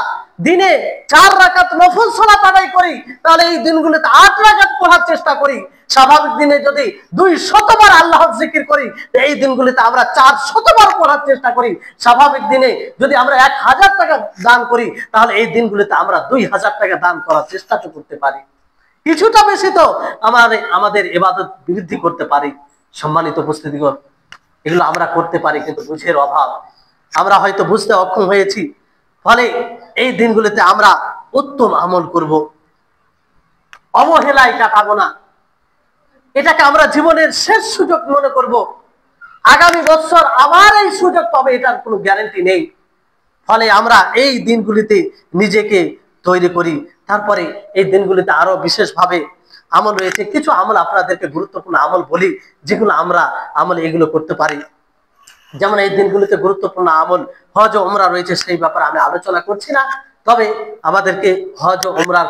দিনে 4 রাকাত নফল সালাত আদায় করি, তাহলে এই দিনগুলোতে 8 রাকাত পড়ার চেষ্টা করি। স্বাভাবিক দিনে যদি 200 বার আল্লাহর জিকির করি, এই দিনগুলোতে আমরা 400 বার পড়ার চেষ্টা করি। স্বাভাবিক দিনে যদি আমরা 1000 টাকা দান করি, তাহলে এই দিনগুলোতে আমরা 2000 টাকা দান করার চেষ্টা করতে পারি। কিছুটা বেশি তো আমাদের ইবাদত বৃদ্ধি করতে পারি। সম্মানিত উপস্থিতিগণ, এগুলো আমরা করতে পারি, কিন্তু বুঝের অভাব, আমরা হয়তো বুঝতে অক্ষম হয়েছি। ফলে এই দিনগুলোতে আমরা উত্তম আমল করব, অবহেলায় কাটাবো না, এটাকে আমরা জীবনের শেষ সুযোগ মনে করব। আগামী বছর আবার এই সুযোগ পাবে, এটার কোনো গ্যারান্টি নেই। ফলে আমরা এই দিনগুলিতে নিজেকে তৈরি করি। তারপরে এই দিনগুলিতে আরো বিশেষভাবে আমল রয়েছে। কিছু আমল আপনাদেরকে গুরুত্বপূর্ণ আমল বলি, যেগুলো আমরা আমল এগুলো করতে পারি। যেমন এই দিনগুলিতে গুরুত্বপূর্ণ আমল হজ ও উমরা রয়েছে, সেই ব্যাপারে আমি আলোচনা করছি না। তবে আমাদেরকে হজ ও উমরার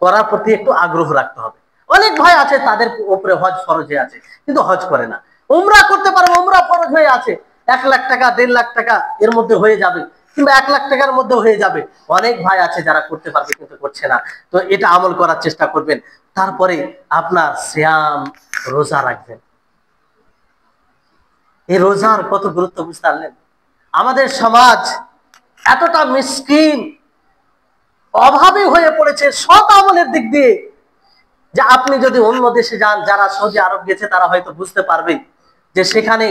করার প্রতি একটু আগ্রহ রাখতে হবে। অনেক ভাই আছে তাদের উপরে হজ ফরজ হয়ে আছে, কিন্তু হজ করে না। উমরা করতে পারবে, উমরা ফরজ হয়ে আছে, 1 লাখ টাকা 1.5 লাখ টাকা এর মধ্যে হয়ে যাবে, কিংবা 1 লাখ টাকার মধ্যে হয়ে যাবে। অনেক ভাই আছে যারা করতে পারবে কিন্তু করছে না। তো এটা আমল করার চেষ্টা করবেন। তারপরে আপনার সিয়াম, রোজা রাখবেন। এই রোজার কত গুরুত্ব বুঝতে পারলেন? আমাদের সমাজ এতটা মিসকিন, অভাবী হয়ে পড়েছে সৎ আমলের দিক দিয়ে, যে আপনি যদি অন্য দেশে যান, যারা সৌদি আরব গেছে তারা হয়তো বুঝতে পারবে যে সেখানে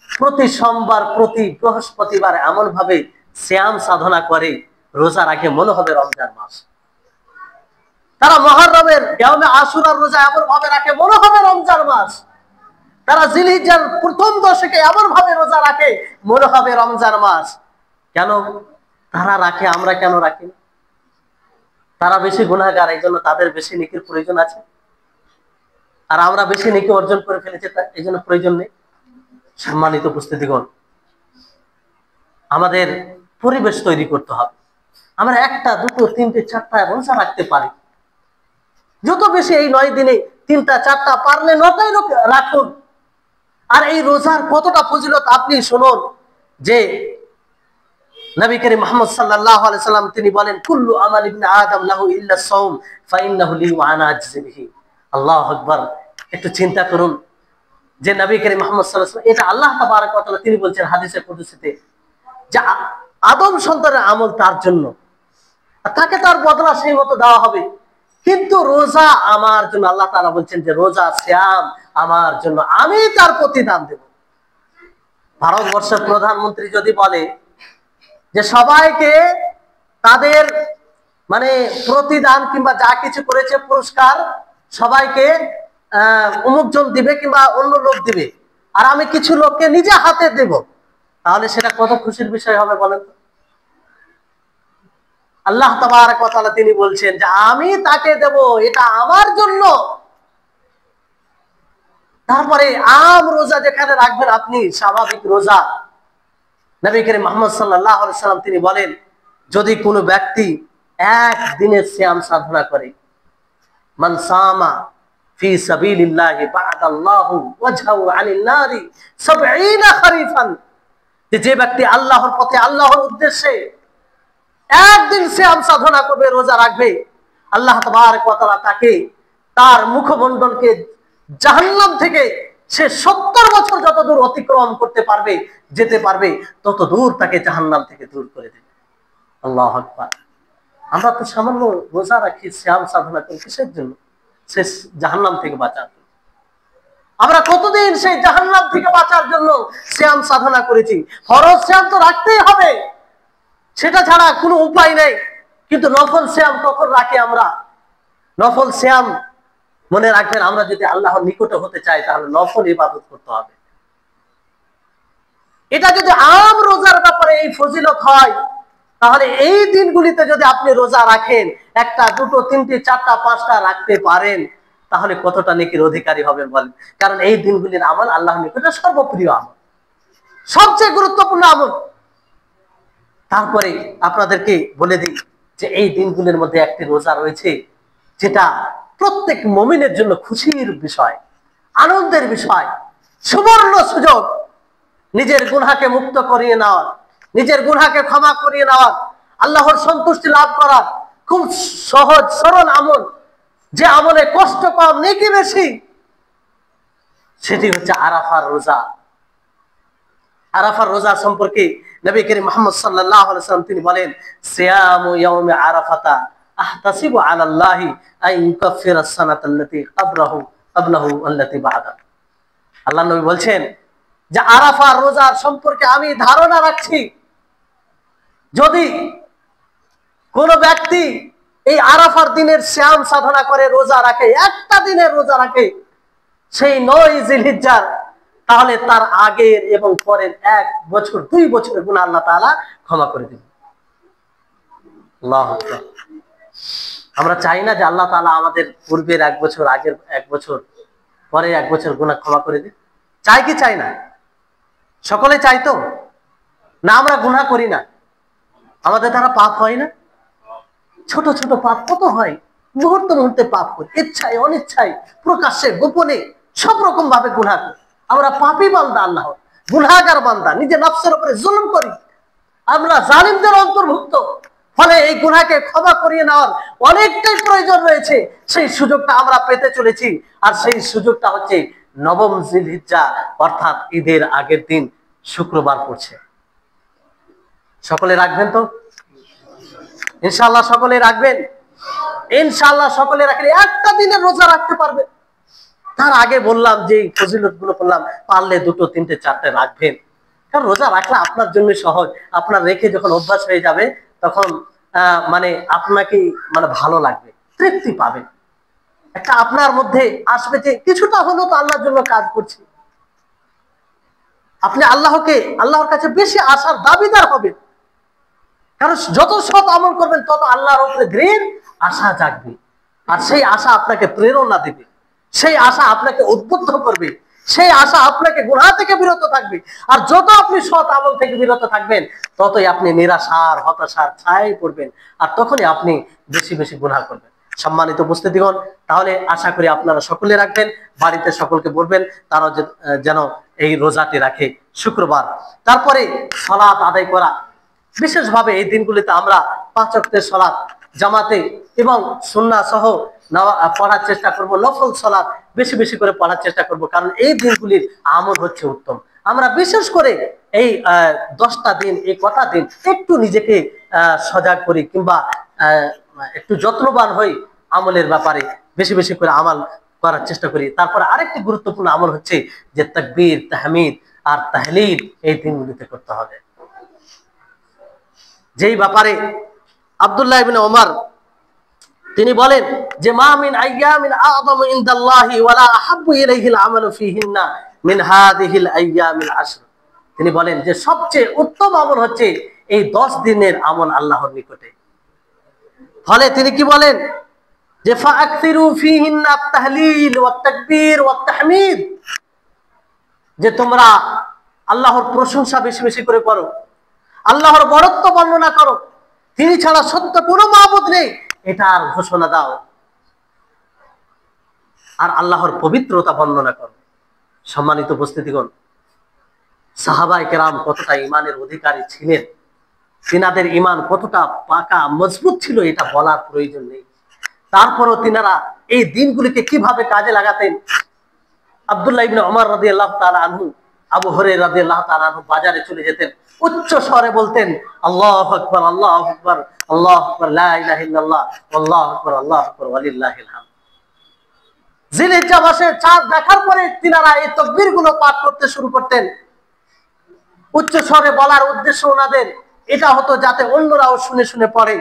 প্রতি সোমবার, প্রতি বৃহস্পতিবার এমন ভাবে সিয়াম সাধনা করে, রোজা রাখে, মনে হবে রমজান মাস। তারা মুহররমের ইয়াউমে আশুরার রোজা এমন ভাবে রাখে, মনে হবে রমজান মাস। তারা জিলহিজ্জার প্রথম দশকে এমন ভাবে রোজা রাখে, মনে হবে রমজান মাস। কেন তারা রাখে, আমরা কেন রাখি না? তারা বেশি গুনাহগার, এই জন্য তাদের বেশি নেকির প্রয়োজন আছে, আর আমরা বেশি নেকি অর্জন করে ফেলেছি, এই জন্য প্রয়োজন নেই। সম্মানিত উপস্থিতিগণ, আমাদের পরিবেশ তৈরি করতে হবে। আমরা 1টা, 2টো, 3টে, 4টা রোজা রাখতে পারি। যত বেশি এই 9 দিনে 3টা, 4টা, পারলে 9টাই রাখুন। আর এই রোজার কতটা ফজিলত আপনি শুনুন, যে নবী করিম মুহাম্মদ সাল্লাল্লাহু আলাইহি সাল্লাম তিনি বলেন, কুল্লু আমাল ইবনে আদম লাহু ইল্লা সাওম ফাইন্নাহু লি ওয়া আনা আজজি বিহি। আল্লাহু আকবার। একটু চিন্তা করুন যে নবী করিম মুহাম্মদ সাল্লাল্লাহু আলাইহি ওয়াসাল্লাম, এটা আল্লাহ তাবারক ওয়া তাআলা তিনি বলছেন হাদিসে কুদসিতে, যে আদম সন্তানের আমল তার জন্য, তাকে তার বদলা সেই মতো দেওয়া হবে। কিন্তু রোজা আমার জন্য, আল্লাহ তাআলা বলছেন যে রোজা, সিয়াম আমার জন্য, আমি তার প্রতিদান দেব। ভারতবর্ষের প্রধানমন্ত্রী যদি বলে যে সবাইকে তাদের মানে প্রতিদান কিংবা যা কিছু করেছে পুরস্কার সবাইকে অমুক জন দিবে কিংবা অন্য লোক দিবে, আর আমি কিছু লোককে নিজে হাতে দেব, তাহলে সেটা কত খুশির বিষয় হবে বলেন তো? আল্লাহ তাবারক ওয়া তাআলা তিনি বলছেন যে আমি তাকে দেব, এটা আমার জন্য। তারপরে আম রোজা যেখানে রাখবেন আপনি, স্বাভাবিক রোজা, নবী করিম মুহাম্মদ সাল্লাল্লাহু আলাইহি সাল্লাম তিনি বলেন, যদি কোনো ব্যক্তি একদিনের সিয়াম সাধনা করে, মান সামা ফি সাবিলিল্লাহি বা'দাল্লাহু ওয়াজহাহু আনিন নারি 70 খরিফান, যে ব্যক্তি আল্লাহর পথে, আল্লাহর উদ্দেশ্যে একদিন সিয়াম সাধনা করবে, রোজা রাখবে, আল্লাহ তাবারক ওয়া তাআলা তাকে তার মুখমণ্ডলকে জাহান্নাম থেকে সে 70 বছর যত দূর অতিক্রম করতে পারবে, যেতে পারবে, তত দূর তাকে জাহান্নাম থেকে দূর করে দেবে। আল্লাহু আকবার। আমরা তো সামান্য রোজা রাখি, সিয়াম সাধনা করি কিসের জন্য? সে জাহান্নাম থেকে বাঁচার জন্য। আমরা কতদিন সেই জাহান্নাম থেকে বাঁচার জন্য সিয়াম সাধনা করেছি। ফরজ সিয়াম তো রাখতেই হবে, সেটা ছাড়া কোনো উপায় নেই। কিন্তু নফল সিয়াম কখন রাখি আমরা? নফল সিয়াম মনে রাখবেন, আমরা যদি আল্লাহর নিকটে হতে চাই তাহলে নফল ইবাদত করতে হবে। এটা যদি আম রোজার ব্যাপারে এই ফজিলত হয়, তাহলে এই দিনগুলিতে যদি আপনি রোজা রাখেন, 1টা, 2টো, 3টে, 4টা, 5টা রাখতে পারেন, তাহলে কতটা নেকির অধিকারী হবেন বলেন? কারণ এই দিনগুলির আমল আল্লাহর নিকটে সর্বপ্রিয় আমল, সবচেয়ে গুরুত্বপূর্ণ আমল। তারপরে আপনাদেরকে বলে দিই যে এই দিনগুলির মধ্যে একটি রোজা রয়েছে যেটা প্রত্যেক মুমিনের জন্য খুশির বিষয়, আনন্দের বিষয়, সুবর্ণ সুযোগ, নিজের গুনাহকে মুক্ত করিয়ে নেওয়ার, নিজের গুনাহকে ক্ষমা করিয়ে নেওয়ার, আল্লাহর সন্তুষ্টি লাভ করার খুব সহজ সরল আমল, যে আমলে কষ্ট কম, নেকি বেশি, সেটি হচ্ছে আরাফার রোজা। আরাফার রোজা সম্পর্কে নবী করিম মুহাম্মদ সাল্লাল্লাহু আলাইহি ওয়াসাল্লাম তিনি বলেন, সিয়ামু ইয়াউমি আরাফাতা আহতাসিবু আলাল্লাহি আন ইউকাফিরা আস-সানাতাল্লাতী ক্বাবলাহু আল্লাতী বা'দা। আল্লাহ নবী বলছেন যে আরাফার রোজার সম্পর্কে আমি ধারণা রাখছি, যদি কোন ব্যক্তি এই আরাফার দিনের সিয়াম সাধনা করে, রোজা রাখে, একটা দিনের রোজা রাখে, সেই 9 জিলহিজ্জার, তাহলে তার আগের এবং পরের 1 বছর 2 বছরের গুনাহ আল্লাহ তাআলা ক্ষমা করে দিবেন। আল্লাহু আকবার। আমরা চাই না যে আল্লাহ তাআলা আমাদের পূর্বের 1 বছর, আগের 1 বছর, পরের 1 বছর গুনাহ ক্ষমা করে দিন? চাই কি চাই না? সকলে চাই তো? না আমরা গুনাহ করি না? আমাদের দ্বারা পাপ হয় না? ছোট ছোট পাপ কত হয়, মুহূর্তে মুহূর্তে পাপ করি, ইচ্ছায় অনিচ্ছায়, প্রকাশ্যে গোপনে, সব রকম ভাবে গুনাহ করি। আমরা পাপী বান্দা, আল্লাহ গুনাহগার বান্দা, নিজে নফসের উপরে জুলুম করি। আমরা জালিমদের অন্তর্ভুক্ত। ফলে এই গুনাহকে ক্ষমা করিয়ে নেওয়ার অনেকটাই প্রয়োজন রয়েছে। সেই সুযোগটা আমরা পেতে চলেছি, আর সেই সুযোগটা হচ্ছে নবম জিলহিজ্জা, অর্থাৎ ঈদের আগের দিন শুক্রবার পড়ছে। সকলে রাখবেন তো ইনশাআল্লাহ? সকলে রাখবেন ইনশাআল্লাহ? সকলে রাখলে একটা দিনের রোজা রাখতে পারবে। তার আগে বললাম যে ফজিলত গুলো বললাম, পারলে 2, 3, 4 রাখবেন। কারণ রোজা রাখলে আপনার জন্য সহজ। আপনার রেখে যখন অভ্যাস হয়ে যাবে তখন মানে আপনাকে মানে ভালো লাগবে, তৃপ্তি পাবেন। একটা আপনার মধ্যে আসবে যে কিছুটা হলেও তো আল্লাহর জন্য কাজ করছি। আপনি আল্লাহর কাছে বেশি আশার দাবিদার হবেন। কারণ যত সৎ আমল করবেন তত আল্লাহর উপরে দৃঢ় আশা জাগবে, আর সেই আশা আপনাকে প্রেরণা দেবে, সেই আশা আপনাকে উদ্বুদ্ধ করবে, সেই আশা আপনাকে গুনাহ থেকে বিরত থাকবে। আর যত আপনি সৎ আমল থেকে বিরত থাকবেন ততই আপনি নিরাশার হতাশার ছায়ায় পড়বেন, আর তখনই আপনি বেশি বেশি গুনাহ করবেন। সম্মানিত উপস্থিতিগণ, তাহলে আশা করি আপনারা সকলে রাখবেন, বাড়িতে সকলকে বলবেন তারা যেন এই রোজাটি রাখে শুক্রবার। তারপরে সালাত আদায় করা, বিশেষভাবে এই দিনগুলিতে আমরা 5 ওয়াক্তের সালাত জামাতে এবং সুন্নাহ সহ পড়ার চেষ্টা করব। নফল সালাত বেশি বেশি করে পড়ার চেষ্টা করব, কারণ এই দিনগুলির আমল হচ্ছে উত্তম। আমরা বিশেষ করে এই 10টা দিন, এই কটা দিন একটু নিজেকে সজাগ করি, কিংবা একটু যত্নবান হই আমলের ব্যাপারে, বেশি বেশি করে আমল করার চেষ্টা করি। তারপরে আরেকটি গুরুত্বপূর্ণ আমল হচ্ছে যে তাকবীর, তাহমিদ আর তাহলিল এই দিনগুলিতে করতে হবে। যেই ব্যাপারে আব্দুল্লাহ ইবনে ওমর তিনি বলেন যে মা মিন আইয়ামিন আযমু ইনদাল্লাহি ওয়ালা আহাব্বু ইলাইহিল আমালু ফীহিন্না মিন হাযিহিল আইয়ামিল আশর। তিনি বলেন যে সবচেয়ে উত্তম আমল হচ্ছে এই 10 দিনের আমল আল্লাহর নিকটে। ফলে তিনি কি বলেন যে ফাআকসিরু ফীহিন্না আত-তাহলিল ওয়াত তাকবীর ওয়াত তাহমিদ, যে তোমরা আল্লাহর প্রশংসা বেশি বেশি করে করো, আল্লাহর বড়ত্ব বর্ণনা করো, তিনি ছাড়া সত্য কোনো মাবুদ নেই এটার ঘোষণা দাও, আর আল্লাহর পবিত্রতা বর্ণনা করো। সম্মানিত উপস্থিতিগণ, সাহাবায়ে কেরাম কতটা ঈমানের অধিকারী ছিলেন, তিনাদের ঈমান কতটা পাকা মজবুত ছিল এটা বলার প্রয়োজন নেই। তারপরও তিনারা এই দিনগুলিকে কিভাবে কাজে লাগাতেন। আব্দুল্লাহ ইবনে ওমর রাদিয়াল্লাহু তাআলা আনহু, আবু হুরায়রা রাদিয়াল্লাহু তাআলা আনহু বাজারে চলে যেতেন, উচ্চ স্বরে বলতেন আল্লাহু আকবার, আল্লাহু আকবার, আল্লাহু আকবার, লা ইলাহা ইল্লাল্লাহ, আল্লাহু আকবার, আল্লাহু আকবার, ওয়ালিল্লাহিল হামদ। জিলহিজ্জা মাসে চাঁদ দেখার পরে তিনারা এই তাকবীরগুলো পাঠ করতে শুরু করতেন। উচ্চ স্বরে বলার উদ্দেশ্য ওনাদের এটা হতো যাতে অন্যরাও শুনে শুনে পড়ে,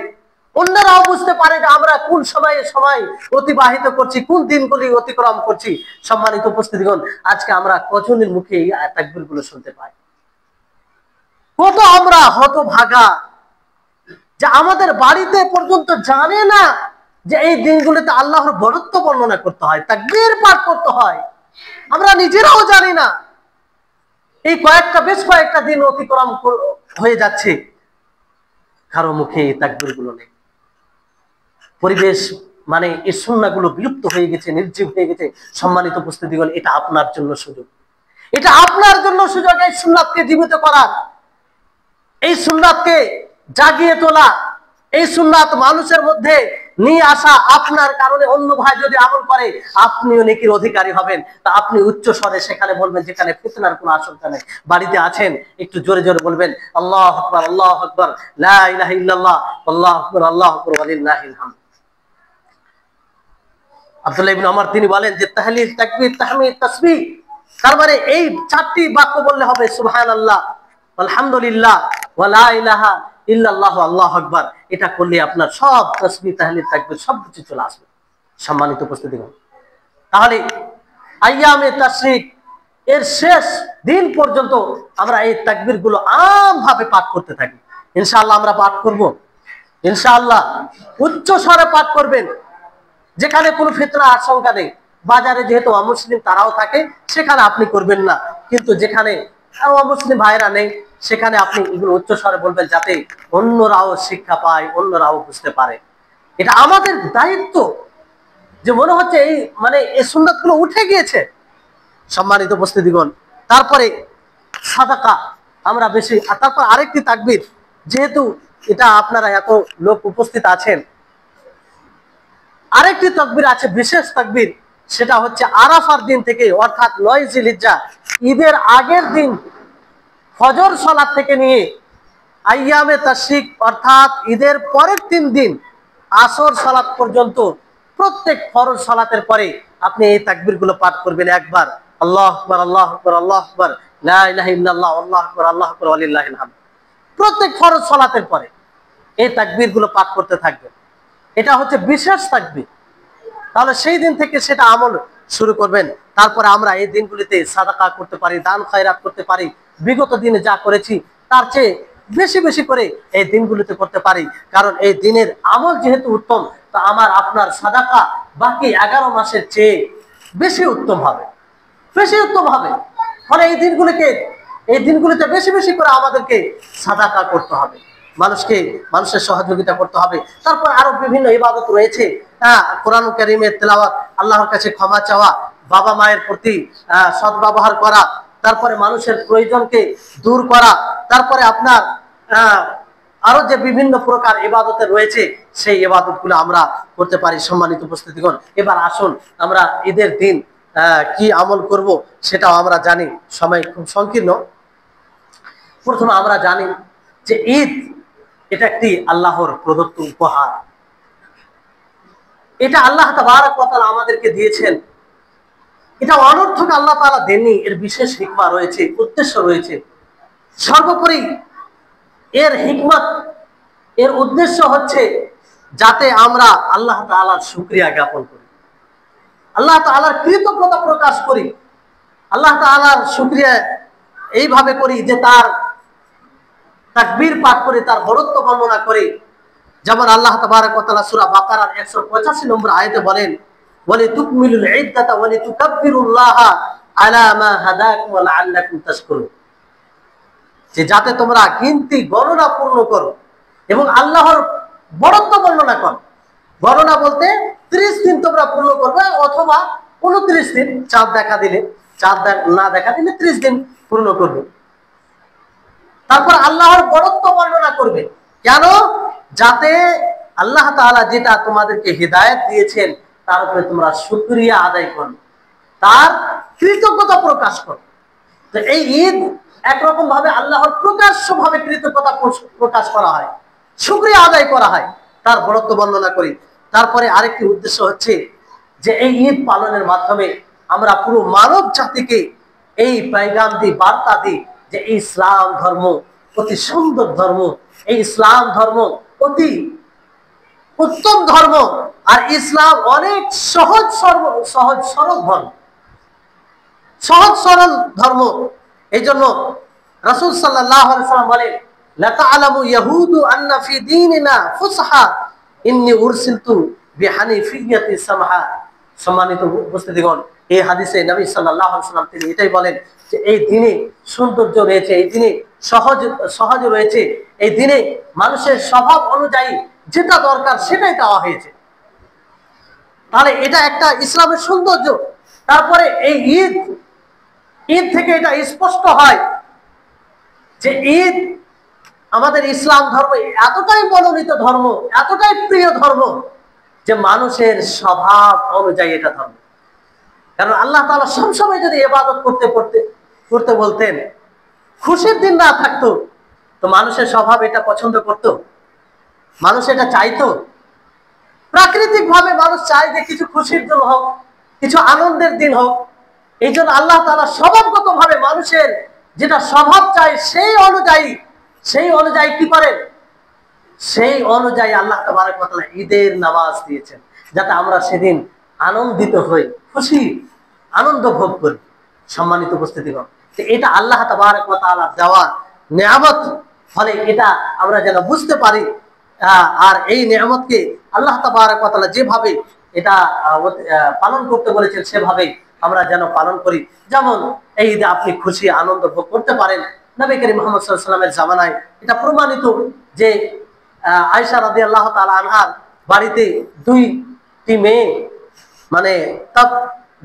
অন্যরাও বুঝতে পারে যে আমরা কোন সময়ে সময় অতিবাহিত করছি, কোন দিনগুলি অতিক্রম করছি। সম্মানিত উপস্থিতিগণ, আজকে আমরা কজনের মুখে এই তাকবীরগুলো শুনতে পাই? কত আমরা হতভাগা যে আমাদের বাড়িতে পর্যন্ত জানে না যে এই দিনগুলোতে আল্লাহর বড়ত্ব বর্ণনা করতে হয়, তাকবীর পাঠ করতে হয়। আমরা নিজেরাও জানি না। এই বেশ কয়েকটা দিন অতিক্রম হয়ে যাচ্ছে, কারো মুখে এই তাকবীরগুলো নেই। পরিবেশ মানে এই সুন্নাহগুলো বিলুপ্ত হয়ে গেছে, নির্জীব হয়ে গেছে। সম্মানিত উপস্থিতিগণ, এটা আপনার জন্য সুযোগ, এটা আপনার জন্য সুযোগ এই সুন্নাতকে জীবিত করার, এই সুন্নাতকে জাগিয়ে তোলা, এই সুন্নাত মানুষের মধ্যে নিয়ে আসা। আপনার কারণে অন্য ভাই যদি আমল করে আপনিও নেকির অধিকারী হবেন। তা আপনি উচ্চ স্বরে সেখানে বলবেন যেখানে ফিতনার কোনো আশঙ্কা নেই। বাড়িতে আছেন, একটু জোরে জোরে বলবেন আল্লাহু আকবার, আল্লাহু আকবার, লা ইলাহা ইল্লাল্লাহ, আল্লাহু আকবার, আল্লাহু আকবার, ওয়ালিল্লাহিল হামদ। আব্দুল্লাহ ইবনে ওমর তিনি বলেন যে তাহলিল, তাকবীর, তাহমিদ, তাসবিহ, তার মানে এই 4টি বাক্য বললে হবে সুবহানাল্লাহ, আলহামদুলিল্লাহ, ওয়া লা ইলাহা ইল্লাল্লাহু, আল্লাহু আকবার। এটা করলে আপনার সব তাসবিহ, তাহলিল, তাকবীর সবকিছু চলে আসবে। সম্মানিত উপস্থিতিগণ, তাহলে আইয়ামে তাশরিক এর শেষ দিন পর্যন্ত আমরা এই তাকবীরগুলো আমভাবে পাঠ করতে থাকি। ইনশাআল্লাহ আমরা পাঠ করব, ইনশাআল্লাহ উচ্চ স্বরে পাঠ করবেন, যেখানে কোনো ফিতনা আশঙ্কা নেই। বাজারে যেহেতু অমুসলিম তারাও থাকে, সেখানে আপনি করবেন না, কিন্তু যেখানে অমুসলিম ভাইরা নেই সেখানে আপনি এগুলো উচ্চ স্বরে বলবেন, যাতে অন্যরাও শিক্ষা পায়, অন্যরাও বুঝতে পারে। এটা আমাদের দায়িত্ব। যে মনে হচ্ছে এই মানে এই সুন্নাতগুলো উঠে গিয়েছে। সম্মানিত উপস্থিতিগণ, তারপরে সাদাকা আমরা বেশি, তারপর আরেকটি তাকবীর যেহেতু এটা আপনারা এত লোক উপস্থিত আছেন, আরেকটি তাকবীর আছে, বিশেষ তাকবীর, সেটা হচ্ছে আরাফার দিন থেকে, অর্থাৎ ৯ জিলহিজ্জা ঈদের আগের দিন ফজর সালাত থেকে নিয়ে আইয়ামে তাশরিক অর্থাৎ ঈদের পরের ৩ দিন আসর সালাত পর্যন্ত প্রত্যেক ফরজ সালাতের পরে আপনি এই তাকবীরগুলো পাঠ করবেন একবার, আল্লাহু আকবার আল্লাহু আকবার আল্লাহু আকবার লা ইলাহা ইল্লাল্লাহ আল্লাহু আকবার আল্লাহু আকবার ওয়া লিল্লাহিল হামদ। প্রত্যেক ফরজ সালাতের পরে এই তাকবীরগুলো পাঠ করতে থাকবেন। এটা হচ্ছে বিশেষ তাকবীর। তাহলে সেই দিন থেকে সেটা আমল শুরু করবেন। তারপরে আমরা এই দিনগুলিতে সাদাকা করতে পারি, দান খয়রাত করতে পারি, বিগত দিনে যা করেছি তার চেয়ে বেশি বেশি করে এই দিনগুলিতে করতে পারি। কারণ এই দিনের আমল যেহেতু উত্তম, তা আমার আপনার সাদাকা বাকি 11 মাসের চেয়ে বেশি উত্তম হবে, বেশি উত্তম হবে। ফলে এই দিনগুলিতে বেশি বেশি করে আমাদেরকে সাদাকা করতে হবে, মানুষের সহযোগিতা করতে হবে। তারপর আরো বিভিন্ন ইবাদত রয়েছে, কোরআন কারীমের তেলাওয়াত, আল্লাহর কাছে ক্ষমা চাওয়া, বাবা মায়ের প্রতি সদ্ব্যবহার করা, তারপরে মানুষের প্রয়োজনকে দূর করা, তারপরে আপনার আরো যে বিভিন্ন প্রকার ইবাদতের রয়েছে সেই ইবাদতগুলো আমরা করতে পারি। সম্মানিত উপস্থিতিগণ, এবার আসুন আমরা ঈদের দিন কি আমল করব সেটাও আমরা জানি, সময় খুব সংকীর্ণ। প্রথমে আমরা জানি যে ঈদ এটা একটি আল্লাহর প্রদত্ত উপহার। এটা আল্লাহ তাবারক ওয়া তাআলা আমাদেরকে দিয়েছেন। এটা অনর্থক আল্লাহ তাআলা দেননি, এর বিশেষ হিকমা রয়েছে, উদ্দেশ্য রয়েছে। সর্বোপরি এর হিকমত, এর উদ্দেশ্য হচ্ছে যাতে আমরা আল্লাহ তাআলার শুকরিয়া জ্ঞাপন করি, আল্লাহ তাআলার কৃতজ্ঞতা প্রকাশ করি, আল্লাহ তাআলার শুকরিয়া এইভাবে করি যে তার তাকবীর পাঠ করে, তার বরত্ব বর্ণনা করে। যেমন আল্লাহ তাবারক ওয়া তাআলা সূরা বাকারার 185 নম্বর আয়াতে বলেন, ওয়ালিতুকমিলুল ইদ্দাতা ওয়ালিতুকাব্বিরুল্লাহা আলা মা হাদাকুম ওয়া লাআল্লাকুম তাশকুরুন, যে যাতে তোমরা গিনতি গণনা পূর্ণ করো এবং আল্লাহর বরত্ব বর্ণনা করো। গণনা বলতে 30 দিন তোমরা পূর্ণ করবে, অথবা 29 দিন, চাঁদ না দেখা দিলে 30 দিন পূর্ণ করবে। তারপর আল্লাহর বরত্ব বর্ণনা করবে, কেন? যাতে আল্লাহ তাআলা যেটা তোমাদেরকে হিদায়াত দিয়েছেন তার উপরে তোমরা শুকরিয়া আদায় করো, তার কৃতজ্ঞতা প্রকাশ করো। তো এই ঈদ একরকম ভাবে আল্লাহর প্রকাশ্য ভাবে কৃতজ্ঞতা প্রকাশ করা হয়, শুকরিয়া আদায় করা হয়, তার বরত্ব বর্ণনা করি। তারপরে আরেকটি উদ্দেশ্য হচ্ছে যে এই ঈদ পালনের মাধ্যমে আমরা পুরো মানব জাতিকে এই পেগাম দিই, বার্তা দিই যে এই ইসলাম ধর্ম অতি সুন্দর ধর্ম, এই ইসলাম ধর্ম অতি উত্তম ধর্ম, আর ইসলাম অনেক সহজ সরল ধর্ম, সহজ সরল ধর্ম। এই জন্য রাসূল সাল্লাল্লাহু আলাইহি ওয়াসাল্লাম বলেন, লা তা'লামু ইয়াহুদু আন্না ফি দীনিনা ফুসহা ইন্নী উরসিলতু বিহানিফিয়্যাতি সামহা। সম্মানিত উপস্থিতিগণ, এই হাদিসে নবী সাল্লাল্লাহু আলাইহি ওয়াসাল্লাম তিনি এটাই বলেন যে এই দিনে সৌন্দর্য রয়েছে, এই দিনে সহজ রয়েছে, এই দিনে মানুষের স্বভাব অনুযায়ী যেটা দরকার সেটাই দেওয়া হয়েছে। তাহলে এটা একটা ইসলামের সৌন্দর্য। তারপরে এই ঈদ থেকে এটা স্পষ্ট হয় যে ঈদ আমাদের ইসলাম ধর্ম এতটাই মনোনীত ধর্ম, এতটাই প্রিয় ধর্ম যে মানুষের স্বভাব অনুযায়ী এটা ধর্ম। কারণ আল্লাহ তাআলা সবসময় যদি ইবাদত করতে বলতেন, খুশির দিন না থাকতো, তো মানুষের স্বভাব এটা পছন্দ করত? মানুষ এটা চাইতো? প্রাকৃতিক ভাবে মানুষ চায় যে কিছু খুশির দিন হোক, কিছু আনন্দের দিন হোক। এই জন্য আল্লাহ তাআলা স্বভাবগত ভাবে মানুষের যেটা স্বভাব চাই সেই অনুযায়ী কি করেন? সেই অনুযায়ী আল্লাহ তাবারক ওয়া তাআলা ঈদের নামাজ দিয়েছেন, যাতে আমরা সেদিন আনন্দিত হই, খুশি আনন্দ ভোগ করি। সম্মানিত উপস্থিতিগণ, এটা আল্লাহ তাবারক ওয়া তাআলা দেওয়া নিয়ামত। ফলে এটা আমরা যেন বুঝতে পারি, আর এই নিয়ামতকে আল্লাহ তাবারক ওয়া তাআলা যেভাবে এটা পালন করতে বলেছেন সেভাবেই আমরা যেন পালন করি। যেমন এই ঈদে আপনি খুশি আনন্দ ভোগ করতে পারেন। নবী করিম মুহাম্মদ সাল্লাল্লাহু আলাইহি ওয়াসাল্লামের জামানায় এটা প্রমাণিত যে আয়েশা রাদিয়াল্লাহু তাআলা আনহার বাড়িতে 2টি মেয়ে, মানে তাব,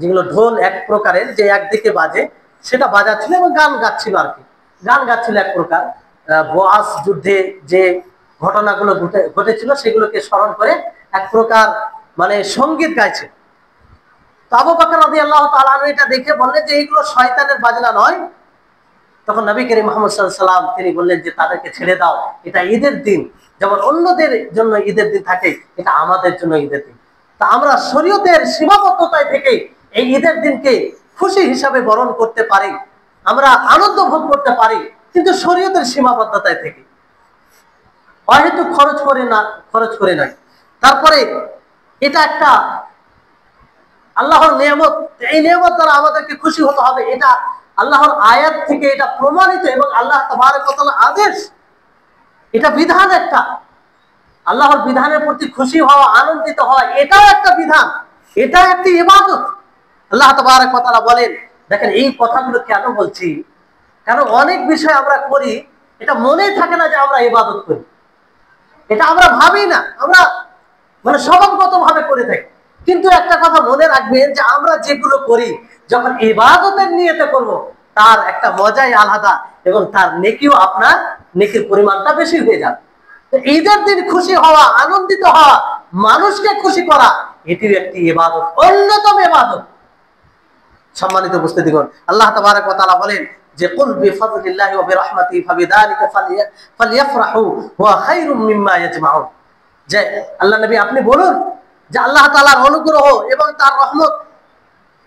যেগুলো ঢোল এক প্রকারের, যে একদিকে বাজে সেটা বাজাচ্ছিল এবং গান গাচ্ছিল, আর কি গান গাচ্ছিল এক প্রকার। বোয়াস যুদ্ধে যে ঘটনাগুলো ঘটেছিল সেগুলোকে স্মরণ করে এক প্রকার মানে সঙ্গীত গাইছে। তো আবু বকর রাদিয়াল্লাহু তাআলা আনহু এটা দেখে বললেন যে এইগুলো শয়তানের বাজনা নয়। তখন নবী করিম মুহাম্মদ সাল্লাল্লাহু আলাইহি ওয়াসাল্লাম তিনি বললেন যে তাদেরকে ছেড়ে দাও, এটা ঈদের দিন, যেমন অন্যদের জন্য ঈদের দিন থাকে, এটা আমাদের জন্য ঈদের দিন। তা আমরা শরীয়তের সীমাবদ্ধতায় থেকে এই ঈদের দিনকে খুশি হিসাবে বরণ করতে পারি, আমরা আনন্দ ভোগ করতে পারি, কিন্তু শরীয়তের সীমাবদ্ধতায় থেকে অহেতুক খরচ করে নয়। তারপরে এটা একটা আল্লাহর নিয়ামত, এই নিয়ামত দ্বারা আমাদেরকে খুশি হতে হবে, এটা আল্লাহর আয়াত থেকে এটা প্রমাণিত এবং আল্লাহ তাবারক ওয়া তাআলার আদেশ, এটা বিধান একটা। আল্লাহর বিধানের প্রতি খুশি হওয়া, আনন্দিত হওয়া, এটাও একটা বিধান, এটা একটি ইবাদত। আল্লাহ তাবারক ওয়া তাআলা বলেন, দেখেন এই কথাগুলো কেন বলছি, কারণ অনেক বিষয় আমরা করি এটা মনেই থাকে না যে আমরা ইবাদত করি, এটা আমরা ভাবি না, আমরা মানে স্বভাবগত ভাবে করে থাকি। কিন্তু একটা কথা মনে রাখবেন যে আমরা যেগুলো করি যখন ইবাদতের নিয়তে করব, তার একটা মজাই আলাদা এবং তার নেকিও আপনার নেকির পরিমাণটা বেশি হয়ে যাবে। তো ঈদের দিন খুশি হওয়া, আনন্দিত হওয়া, মানুষকে খুশি করা, এটিও একটি ইবাদত, অন্যতম ইবাদত। সম্মানিত উপস্থিতিগণ, আল্লাহ তাবারক ওয়া তাআলা বলেন যে কুল বিফাদলিল্লাহি ওয়া বিরহমাতিহি ফাবিযালিকা ফালইফরাহু হুয়া খায়রুম মিম্মা ইয়াজমাউন। যে আল্লাহ নবী আপনি বলুন যে আল্লাহ তাআলার অনুগ্রহ এবং তার রহমত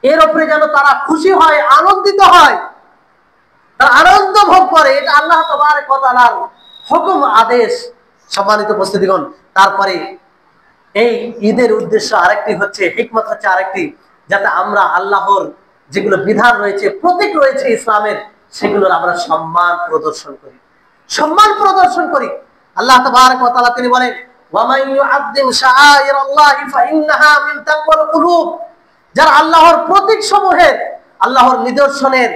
এর উপরে যেন তারা খুশি হয়, আনন্দিত হয়, তারা আনন্দ ভোগ করে, এটা আল্লাহ তাবারক ওয়া তাআলার হুকুম, আদেশ। সম্মানিত উপস্থিতিগণ, তারপরে এই ঈদের উদ্দেশ্য আরেকটি হচ্ছে, হিকমত হচ্ছে আরেকটি, যাতে আমরা আল্লাহর যেগুলো বিধান রয়েছে, প্রতীক রয়েছে ইসলামের, সেগুলোর আমরা সম্মান প্রদর্শন করি, সম্মান প্রদর্শন করি। আল্লাহ তাবারক ওয়া তাআলা তিনি বলেন ওয়া মান ইউআযযিম শাআইরাল্লাহি ফাইন্নাহা মিন তাকওয়াল কুলুব, যারা আল্লাহর প্রতীক সমূহের, আল্লাহর নিদর্শনের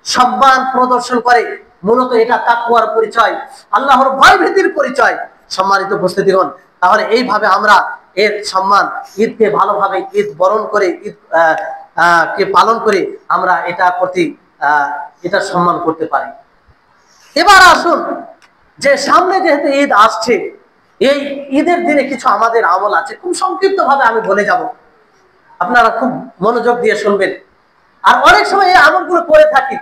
সম্মান প্রদর্শন করে, মূলত এটা তাকওয়ার পরিচয়, আল্লাহর ভয় ভীতির পরিচয়। সম্মানিত উপস্থিতিগণ, তাহলে এইভাবে আমরা এর সম্মান, ঈদকে ভালোভাবে ঈদ বরণ করে, ঈদ কে পালন করে আমরা এটা প্রতি এটা সম্মান করতে পারি। এবার আসুন যে সামনে যেহেতু ঈদ আসছে, এই ঈদের দিনে কিছু আমাদের আমল আছে, খুব সংক্ষিপ্ত ভাবে আমি বলে যাব, আপনারা খুব মনোযোগ দিয়ে শুনবেন। আর অনেক সময় এই আমলগুলো করে থাকি,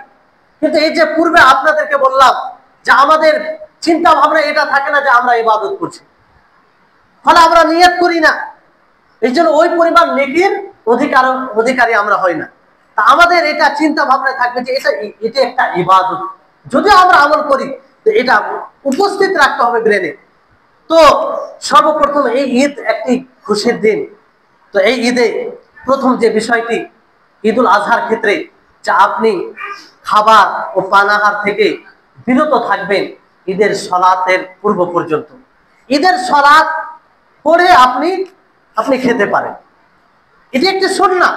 কিন্তু এই যে পূর্বে আপনাদেরকে বললাম যে আমাদের চিন্তা ভাবনা এটা থাকে না যে আমরা ইবাদত করছি, ফলে আমরা নিয়ত করি না, এই জন্য ওই পরিমাণ নেকির অধিকারী আমরা হই না। তা আমাদের এটা চিন্তা ভাবনা থাকবে যে এটা একটা ইবাদত, যদি আমরা আমল করি তো এটা উপস্থিত রাখতে হবে ব্রেনে। তো সর্বপ্রথম এই ঈদ একটি খুশির দিন। তো এই ঈদে প্রথম যে বিষয়টি, ঈদুল আজহার ক্ষেত্রে যে আপনি খাবার ও পানাহার থেকে বিরত থাকবেন ঈদের সালাতের পূর্ব পর্যন্ত। ঈদের সালাত পরে আপনি খেতে পারেন, এটি একটি সুন্নাহ,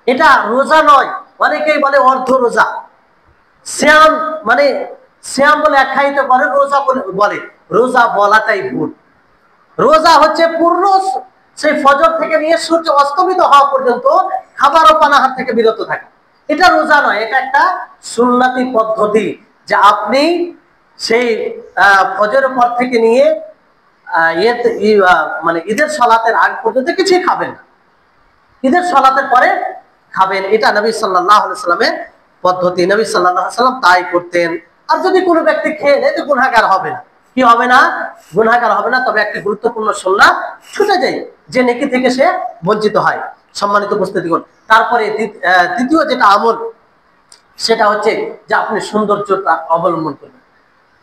এটা রোজা নয়। অনেকেই বলে অর্ধ রোজা, শ্যাম মানে শ্যাম বলে আখ্যায়িত করে, রোজা বলে, রোজা বলাটাই ভুল। রোজা হচ্ছে পূর্ণ সেই ফজর থেকে নিয়ে সূর্য অস্তমিত হওয়া পর্যন্ত খাবার ও পানাহার থেকে বিরত থাকে, এটা রোজা নয়, এটা একটা সুন্নতি পদ্ধতি, যে আপনি সেই ফজরের পর থেকে নিয়ে মানে ঈদের সালাতের আগ পর্যন্ত কিছুই খাবেন না, ঈদের সালাতের পরে খাবেন। এটা নবী সাল্লাল্লাহু আলাইহি সাল্লামের পদ্ধতি, নবী সাল্লাল্লাহু আলাইহি সাল্লাম তাই করতেন। আর যদি কোনো ব্যক্তি খেয়ে নেয় তো গুনাহগার হবে না, কি হবে না, গুনাহগার হবে না। তবে একটি গুরুত্বপূর্ণ সুন্নাহ ছুটে যায়, যে নেকি থেকে সে বঞ্চিত হয়। সম্মানিত উপস্থিতিগণ, তারপরে দ্বিতীয় যেটা আমল, সেটা হচ্ছে যে আপনি সৌন্দর্যতা অবলম্বন করবেন,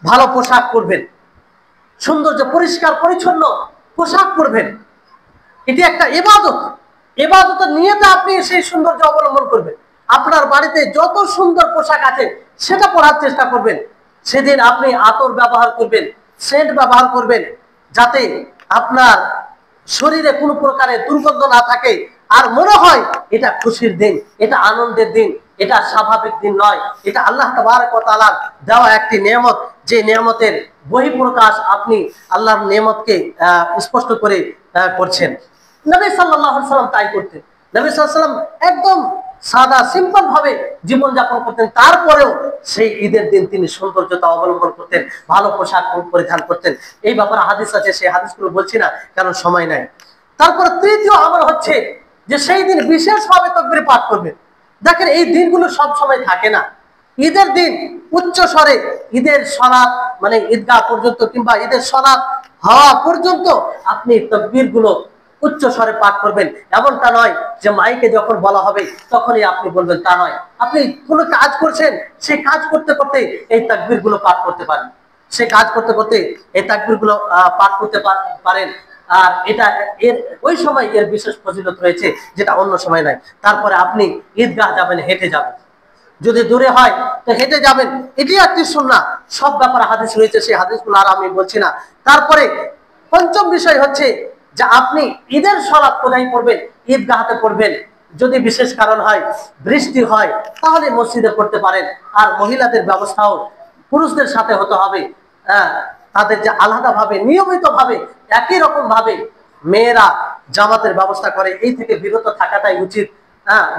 ভালো পোশাক পরবেন, সৌন্দর্য পরিষ্কার পরিচ্ছন্ন পোশাক পরবেন, এটি একটা ইবাদত। ইবাদতের নিয়তে আপনি সেই সৌন্দর্য অবলম্বন করবেন। আপনার বাড়িতে যত সুন্দর পোশাক আছে সেটা পরার চেষ্টা করবেন। সেদিন আপনি আতর ব্যবহার করবেন, সেন্ট ব্যবহার করবেন, যাতে আপনার শরীরে কোনো প্রকারের দুর্গন্ধ না থাকে, আর মনে হয় এটা খুশির দিন, এটা আনন্দের দিন, এটা স্বাভাবিক দিন নয়, এটা আল্লাহ তাবারক ওয়া তাআলার দেওয়া একটি নিয়ামত, যে নিয়ামতের বহিঃপ্রকাশ আপনি আল্লাহর নিয়ামতকে স্পষ্ট করে করছেন। নবী সাল্লাল্লাহু আলাইহি সাল্লাম তাই করতেন। নবী সাল্লাল্লাহু আলাইহি সাল্লাম একদম সাদা সিম্পল ভাবে জীবনযাপন করতেন, তারপরেও সেই ঈদের দিন তিনি সৌন্দর্যতা অবলম্বন করতেন, ভালো পোশাক পরিধান করতেন। এই ব্যাপারে হাদিস আছে, সেই হাদিসগুলো বলছি না কারণ সময় নাই। তারপরে তৃতীয় আমল হচ্ছে যে সেই দিন বিশেষভাবে তাকবীর পাঠ করবেন। দেখেন এই দিনগুলো সব সময় থাকে না। ঈদের দিন উচ্চ স্বরে ঈদের সালাত মানে ঈদগাহ পর্যন্ত কিংবা ঈদের সালাত হওয়া পর্যন্ত আপনি তাকবীর গুলো উচ্চ স্বরে পাঠ করবেন। এমনটা নয় যে মাইকে যখন বলা হবে তখনই আপনি বলবেন, তা নয়। আপনি কোনো কাজ করছেন, সেই কাজ করতে করতে এই তাকবীর গুলো পাঠ করতে পারেন, সেই কাজ করতে করতে এই তাকবীর গুলো পাঠ করতে পারেন। আর এটা এর ওই সময় এর বিশেষ ফজিলত রয়েছে যেটা অন্য সময় নাই। তারপরে আপনি ঈদগাহ যাবেন, হেঁটে যাবেন, যদি দূরে হয় তো হেঁটে যাবেন, এটি একটি সুন্নাহ। সব ব্যাপারে হাদিস রয়েছে, সেই হাদিসগুলো আর আমি বলছি না। তারপরে পঞ্চম বিষয় হচ্ছে যে আপনি ঈদের সালাত কোথায় পড়বেন? ঈদগাহতে পড়বেন। যদি বিশেষ কারণ হয়, বৃষ্টি হয়, তাহলে মসজিদে পড়তে পারেন। আর মহিলাদের ব্যবস্থাও পুরুষদের সাথে হতে হবে। তাদের যে আলাদাভাবে নিয়মিতভাবে একই রকম ভাবে মেয়েরা জামাতের ব্যবস্থা করে, এই থেকে বিরত থাকাটাই উচিত।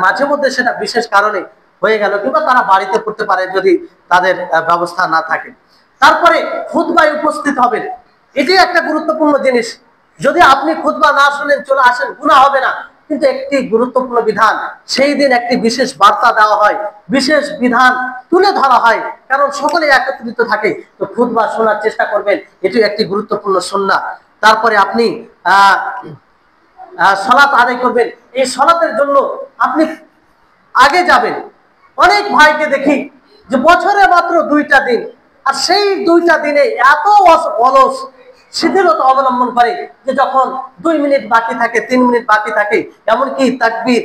মাঝে মধ্যে সেটা বিশেষ কারণে হয়ে গেল, কিংবা তারা বাড়িতে পড়তে পারে যদি তাদের ব্যবস্থা না থাকে। তারপরে খুতবায় উপস্থিত হবেন, এটি একটা গুরুত্বপূর্ণ জিনিস। যদি আপনি খুতবা না শুনেন, চলে আসেন, গুনাহ হবে না। কিন্তু একটি গুরুত্বপূর্ণ বিধান, সেই দিন একটি বিশেষ বার্তা দেওয়া হয়, বিশেষ বিধান তুলে ধরা হয়, কারণ সকলে একত্রিত থাকে। তো খুতবা শোনার চেষ্টা করবেন, এটি একটি গুরুত্বপূর্ণ সুন্নাহ। তারপরে আপনি সালাত আদায় করবেন। এই সালাতের জন্য আপনি আগে যাবেন। অনেক ভাইকে দেখি যে বছরে মাত্র 2টা দিন, আর সেই 2টা দিনে এত অলস শিথিলতা অবলম্বন করে যে যখন 2 মিনিট বাকি থাকে, 3 মিনিট বাকি থাকে, এমনকি তাকবীর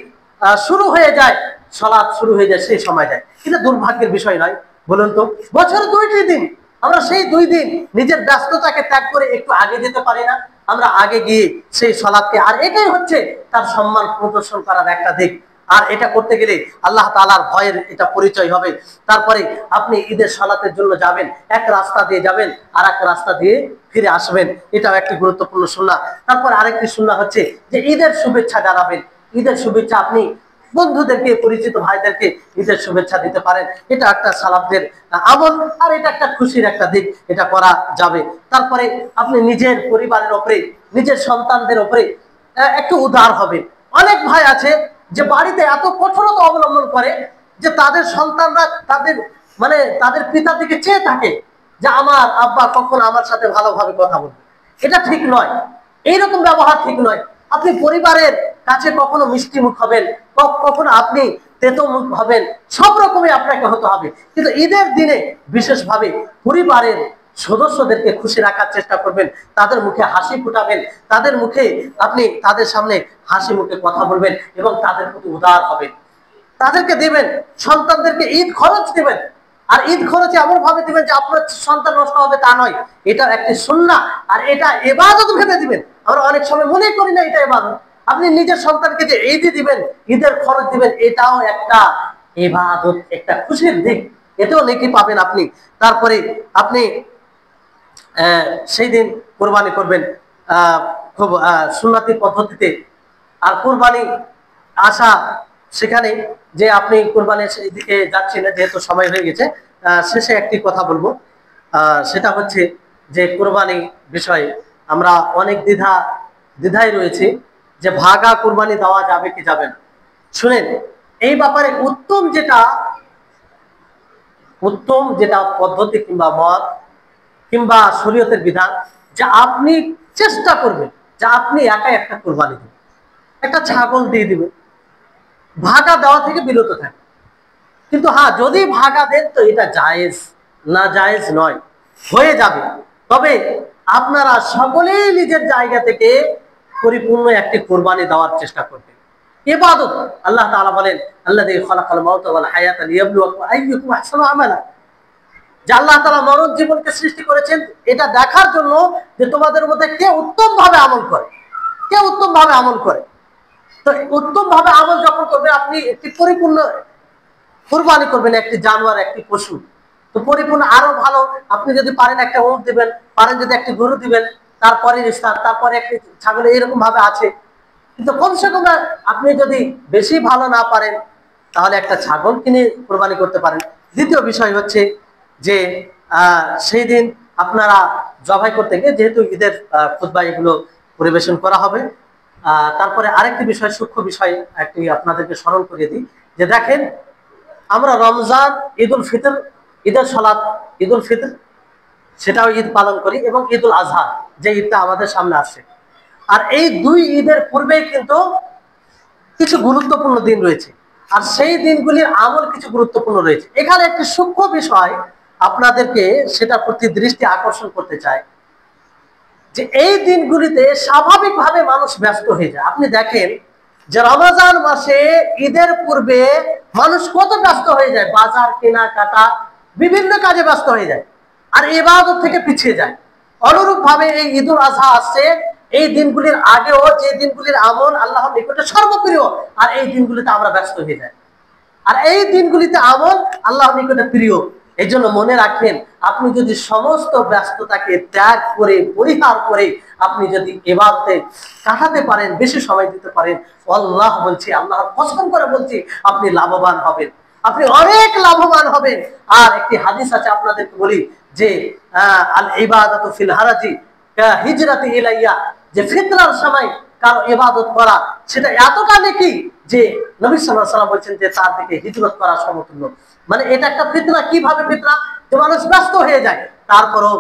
শুরু হয়ে যায়, সালাত শুরু হয়ে যায়, সেই সময় যায়। এটা দুর্ভাগ্যের বিষয় নয় বলুন তো? বছরে 2টি দিন, আমরা সেই 2 দিন নিজের ব্যস্ততাকে ত্যাগ করে একটু আগে যেতে পারি না? আমরা আগে গিয়ে সেই সালাতকে, আর এটাই হচ্ছে তার সম্মান প্রদর্শন করার একটা দিক। আর এটা করতে গেলে আল্লাহ তাআলার ভয়ের এটা পরিচয় হবে। তারপরে আপনি ঈদের সালাতের জন্য যাবেন, এক রাস্তা দিয়ে যাবেন আর এক রাস্তা দিয়ে ফিরে আসবেন, এটাও একটি গুরুত্বপূর্ণ সুন্নাহ। তারপর আরেকটি সুন্নাহ হচ্ছে যে ঈদের শুভেচ্ছা জানাবেন। ঈদের শুভেচ্ছা আপনি বন্ধুদেরকে, পরিচিত ভাইদেরকে ঈদের শুভেচ্ছা দিতে পারেন। এটা একটা সালাফদের আমল, আর এটা একটা খুশির একটা দিক, এটা করা যাবে। তারপরে আপনি নিজের পরিবারের উপরে, নিজের সন্তানদের উপরে একটু উদার হবে। অনেক ভাই আছে যে বাড়িতে এত কঠোরতা অবলম্বন করে যে তাদের সন্তানরা তাদের পিতার দিকে চেয়ে থাকে যে আমার আব্বা কখন আমার সাথে ভালোভাবে কথা বলবে। এটা ঠিক নয়, এইরকম ব্যবহার ঠিক নয়। আপনি পরিবারের কাছে কখনো মিষ্টি মুখ হবেন, কখনো আপনি তেতো মুখ হবেন, সব রকমই আপনাকে হতে হবে। কিন্তু ঈদের দিনে বিশেষভাবে পরিবারের সদস্যদেরকে খুশি রাখার চেষ্টা করবেন, তাদের মুখে হাসি ফুটাবেন, তাদের মুখে আপনি তাদের সামনে হাসি মুখে কথা বলবেন এবং তাদের প্রতি উদার হবেন। তাদেরকে দেবেন, সন্তানদেরকে ঈদ খরচ দেবেন। আর ঈদ খরচে এমন ভাবে দিবেন যে আপনার সন্তান নষ্ট হবে তা নয়, এটা একটি সুন্নাহ। আর এটা ইবাদত ভেবে দিবেন। আমরা অনেক সময় মনে করি না এটা ইবাদত। আপনি নিজের সন্তানকে যে ঈদে দিবেন, ঈদের খরচ দিবেন, এটাও একটা ইবাদত, একটা খুশির দিক, এতেও নেকি পাবেন আপনি। তারপরে আপনি সেই দিন কোরবানি করবেন খুব সুন্নতি পদ্ধতিতে। আর কোরবানি আসা সেখানে যে আপনি কোরবানির সেই দিকে যাচ্ছেন না, যেহেতু সময় হয়ে গেছে, শেষে একটি কথা বলবো। সেটা হচ্ছে যে কোরবানি বিষয়ে আমরা অনেক দ্বিধায় রয়েছে যে ভাগা কোরবানি দেওয়া যাবে কি যাবে না। শুনেন, এই ব্যাপারে উত্তম যেটা পদ্ধতি কিংবা মত কিংবা শরীয়তের বিধান, যে আপনি চেষ্টা করবেন যে আপনি একাই একটা কোরবানি দিবেন, একটা ছাগল দিয়ে দিবেন, ভাগা দেওয়া থেকে বিরত থাকে। কিন্তু হ্যাঁ, যদি ভাগা দেন তো এটা জায়েজ, না জায়েজ নয়, হয়ে যাবে। তবে আপনারা সকলেই নিজের জায়গা থেকে পরিপূর্ণ একটি কোরবানি দেওয়ার চেষ্টা করবেন। ইবাদত, আল্লাহ তাআলা বলেন আল্লাযী খালাকাল মাউতা ওয়াল হায়াতা লিয়াবলুয়াকুম আইয়ুকুম আহসানু আমালা, যে আল্লাহ তাআলা মরণ জীবনকে সৃষ্টি করেছেন এটা দেখার জন্য যে তোমাদের মধ্যে কে উত্তম ভাবে আমল করে, কে উত্তম ভাবে আমল করে। তো উত্তম ভাবে আমল যখন করবে, আপনি একটি পরিপূর্ণ কুরবানি করবেন, একটি জানোয়ার, একটি পশু, তো পরিপূর্ণ আরো ভালো। আপনি যদি পারেন একটা উট দিবেন, পারেন যদি একটি গরু দিবেন, তারপরে স্থান, তারপরে একটি ছাগল, এরকম ভাবে আছে। কিন্তু কমসে কম আপনি যদি বেশি ভালো না পারেন তাহলে একটা ছাগল কিনে কোরবানি করতে পারেন। দ্বিতীয় বিষয় হচ্ছে যে সেই দিন আপনারা জবাই করতে গিয়ে, যেহেতু ঈদের খুতবা এগুলো পরিবেশন করা হবে, তারপরে আরেকটি বিষয়, সূক্ষ্ম বিষয় একটি আপনাদেরকে স্মরণ করিয়ে দিই, যে দেখেন আমরা রমজান, ঈদুল ফিতর, ঈদের সালাত, ঈদুল ফিতর সেটাও ঈদ পালন করি, এবং ঈদুল আজহা যে ঈদটা আমাদের সামনে আসছে। আর এই দুই ঈদের পূর্বেই কিন্তু কিছু গুরুত্বপূর্ণ দিন রয়েছে, আর সেই দিনগুলির আমল কিছু গুরুত্বপূর্ণ রয়েছে। এখানে একটি সূক্ষ্ম বিষয় আপনাদেরকে সেটার প্রতি দৃষ্টি আকর্ষণ করতে চাই, যে এই দিনগুলিতে স্বাভাবিকভাবে মানুষ ব্যস্ত হয়ে যায়। আপনি দেখেন যে রমজান মাসে ঈদের পূর্বে মানুষ কত ব্যস্ত হয়ে যায়, বাজার কেনাকাটা বিভিন্ন কাজে ব্যস্ত হয়ে যায়, আর ইবাদত থেকে পিছিয়ে যায়। অনুরূপ ভাবে এই ঈদুল আজহা আসছে, এই দিনগুলির আগেও যে দিনগুলির আমল আল্লাহর নিকটে সর্বপ্রিয়, আর এই দিনগুলিতে আমরা ব্যস্ত হয়ে যাই, আর এই দিনগুলিতে আমল আল্লাহর নিকটে প্রিয়। এই জন্য মনে রাখবেন, আপনি যদি সমস্ত ব্যস্ততাকে ত্যাগ করে, পরিহার করে আপনি যদি ইবাদতে কাটাতে পারেন, বেশি সময় দিতে পারেন, আল্লাহ বলছি, আল্লাহর কসম করে বলছি, আপনি লাভবান হবেন, আপনি অনেক লাভবান হবেন। আর একটি হাদিস আছে আপনাদেরকে বলি, যে আল ইবাদাতু ফিল হারাজি হিজরাতি ইলাইয়া, যে ফিতরার সময় কারো ইবাদত করা সেটা এতটা নেকি যে নবী সাল্লাল্লাহু আলাইহি ওয়াসাল্লাম বলেন যে তার দিকে হিজরত করা সমতুল্য। মানে এটা একটা ফিতরা। কিভাবে ফিতরা? যে মানুষ ব্যস্ত হয়ে যায়, তারপরও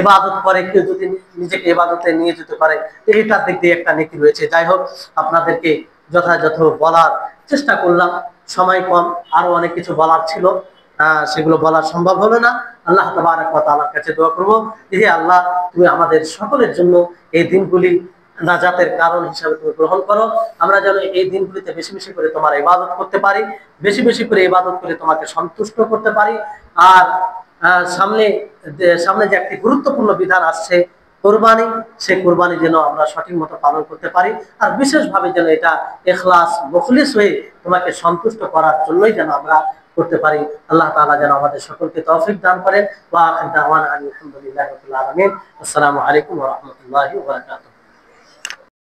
ইবাদত করে, কেউ যদি নিজেকে ইবাদতে নিয়ে যেতে পারে, এটার দিক দিয়ে একটা নেকি রয়েছে। যাই হোক, আপনাদেরকে যথাযথ বলার চেষ্টা করলাম, সময় কম, আরো অনেক কিছু বলার ছিল, সেগুলো বলা সম্ভব হলো না। আল্লাহ তাবারক ওয়া তাআলার কাছে দোয়া করব, হে আল্লাহ, তুমি আমাদের সকলের জন্য এই দিনগুলি নাজাতের কারণ হিসাবে তুমি গ্রহণ করো। আমরা যেন এই দিনগুলিতে বেশি বেশি করে তোমার ইবাদত করতে পারি, বেশি বেশি করে ইবাদত করে তোমাকে সন্তুষ্ট করতে পারি। আর সামনে সামনে যে একটি গুরুত্বপূর্ণ বিধান আসছে কুরবানি, সেই কুরবানি যেন আমরা সঠিক মতো পালন করতে পারি, আর বিশেষভাবে যেন এটা ইখলাস মুখলিস হয়ে তোমাকে সন্তুষ্ট করার জন্যই যেন আমরা করতে পারি। আল্লাহ তাআলা যেন আমাদের সকলকে তৌফিক দান করেন। ওয়া আখিরু দাওয়ানা আলহামদুলিল্লাহি রাব্বিল আলামিন। আসসালামু আলাইকুম ওয়া রাহমাতুল্লাহি ওয়া বারাকাতুহু।